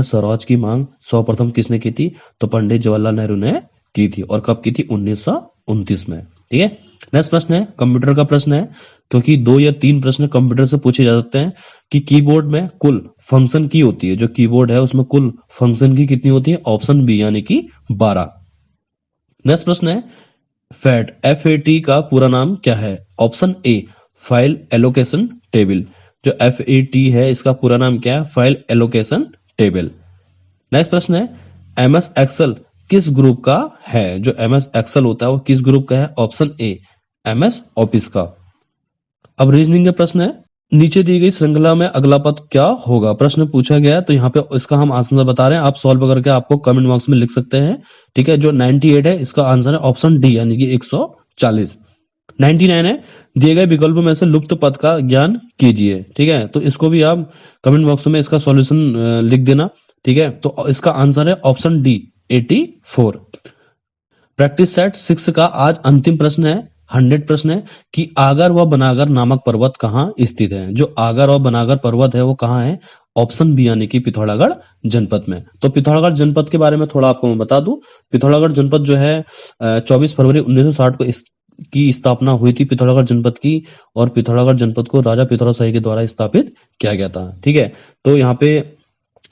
S2: स्वराज की मांग सर्वप्रथम किसने की थी? तो पंडित जवाहरलाल नेहरू ने की थी। और कब की थी? 1929 में। ठीक है, नेक्स्ट प्रश्न है कंप्यूटर का प्रश्न है, क्योंकि 2 या 3 प्रश्न कंप्यूटर से पूछे जा सकते हैं कि कीबोर्ड में कुल फंक्शन की होती है, जो कीबोर्ड है उसमें कुल फंक्शन की कितनी होती है? ऑप्शन बी यानी कि 12। नेक्स्ट प्रश्न है, FAT का पूरा नाम क्या है? Option A file allocation table. जो FAT है इसका पूरा नाम क्या है? File allocation table. नेक्स्ट प्रश्न है, MS एक्सेल किस ग्रुप का है? जो एमएस एक्सेल होता है वो किस ग्रुप का है? ऑप्शन ए एमएस ऑफिस का। अब रीजनिंग के प्रश्न है, नीचे दी गई श्रृंखला में अगला पद क्या होगा? प्रश्न पूछा गया है तो यहाँ पे इसका हम आंसर बता रहे हैं, आप सॉल्व करके आपको कमेंट बॉक्स में लिख सकते हैं। ठीक है, जो 98 है इसका आंसर है ऑप्शन डी यानी कि 140। 99 है, दिए गए विकल्पों में से लुप्त पद का ज्ञान कीजिए। ठीक है, तो इसको भी आप कमेंट बॉक्स में इसका सॉल्यूशन लिख देना। ठीक है, तो इसका आंसर है ऑप्शन डी 84। प्रैक्टिस सेट 6 का आज अंतिम प्रश्न है, 100 प्रश्न है कि आगर व बनागर नामक पर्वत कहाँ स्थित है? जो आगर और बनागर पर्वत है वो कहाँ है? ऑप्शन बी यानी कि पिथौरागढ़ जनपद में। तो पिथौरागढ़ जनपद के बारे में थोड़ा आपको मैं बता दूं, पिथौरागढ़ जनपद जो है 24 फरवरी 1960 को की स्थापना हुई थी पिथौरागढ़ जनपद की, और पिथौरागढ़ जनपद को राजा पिथौराशाही शाही के द्वारा स्थापित किया गया था। ठीक है, तो यहाँ पे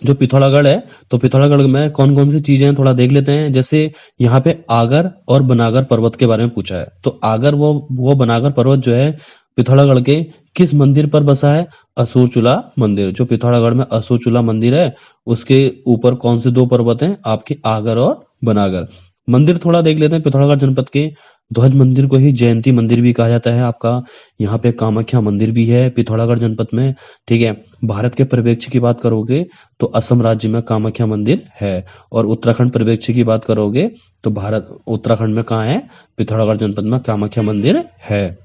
S2: जो पिथौरागढ़ है, तो पिथौरागढ़ में कौन कौन सी चीजें हैं थोड़ा देख लेते हैं। जैसे यहाँ पे आगर और बनागर पर्वत के बारे में पूछा है, तो आगर वो बनागर पर्वत जो है पिथौरागढ़ के किस मंदिर पर बसा है? असुरचूला मंदिर। जो पिथौरागढ़ में असुरचूला मंदिर है उसके ऊपर कौन से दो पर्वत हैं? आपके आगर और बनागर। मंदिर थोड़ा देख लेते हैं पिथौरागढ़ जनपद के। ध्वज मंदिर को ही जयंती मंदिर भी कहा जाता है आपका। यहाँ पे कामाख्या मंदिर भी है पिथौरागढ़ जनपद में। ठीक है, भारत के परिप्रेक्ष्य की बात करोगे तो असम राज्य में कामाख्या मंदिर है, और उत्तराखंड परिप्रेक्ष्य की बात करोगे तो भारत उत्तराखंड में कहाँ है? पिथौरागढ़ जनपद में कामाख्या मंदिर है।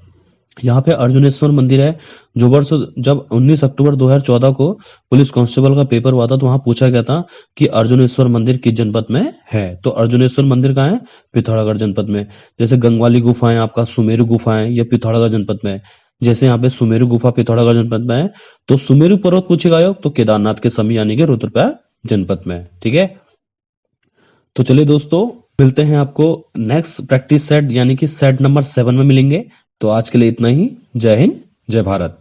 S2: यहाँ पे अर्जुनेश्वर मंदिर है, जो वर्ष जब 19 अक्टूबर 2014 को पुलिस कांस्टेबल का पेपर हुआ था तो वहां पूछा गया था कि अर्जुनेश्वर मंदिर किस जनपद में है? तो अर्जुनेश्वर मंदिर कहाँ है? पिथौरागढ़ जनपद में। जैसे गंगवाली गुफाएं, आपका सुमेरु गुफाएं, ये पिथौरागढ़ जनपद में है। जैसे यहाँ पे सुमेरु गुफा पिथौरागढ़ जनपद में है, तो सुमेरु पर्वत पूछेगा योग तो केदारनाथ के समीप यानी कि रुद्रप्रयाग जनपद में। ठीक है, तो चलिए दोस्तों, मिलते हैं आपको नेक्स्ट प्रैक्टिस सेट यानी कि सेट नंबर 7 में मिलेंगे। तो आज के लिए इतना ही। जय हिंद, जय भारत।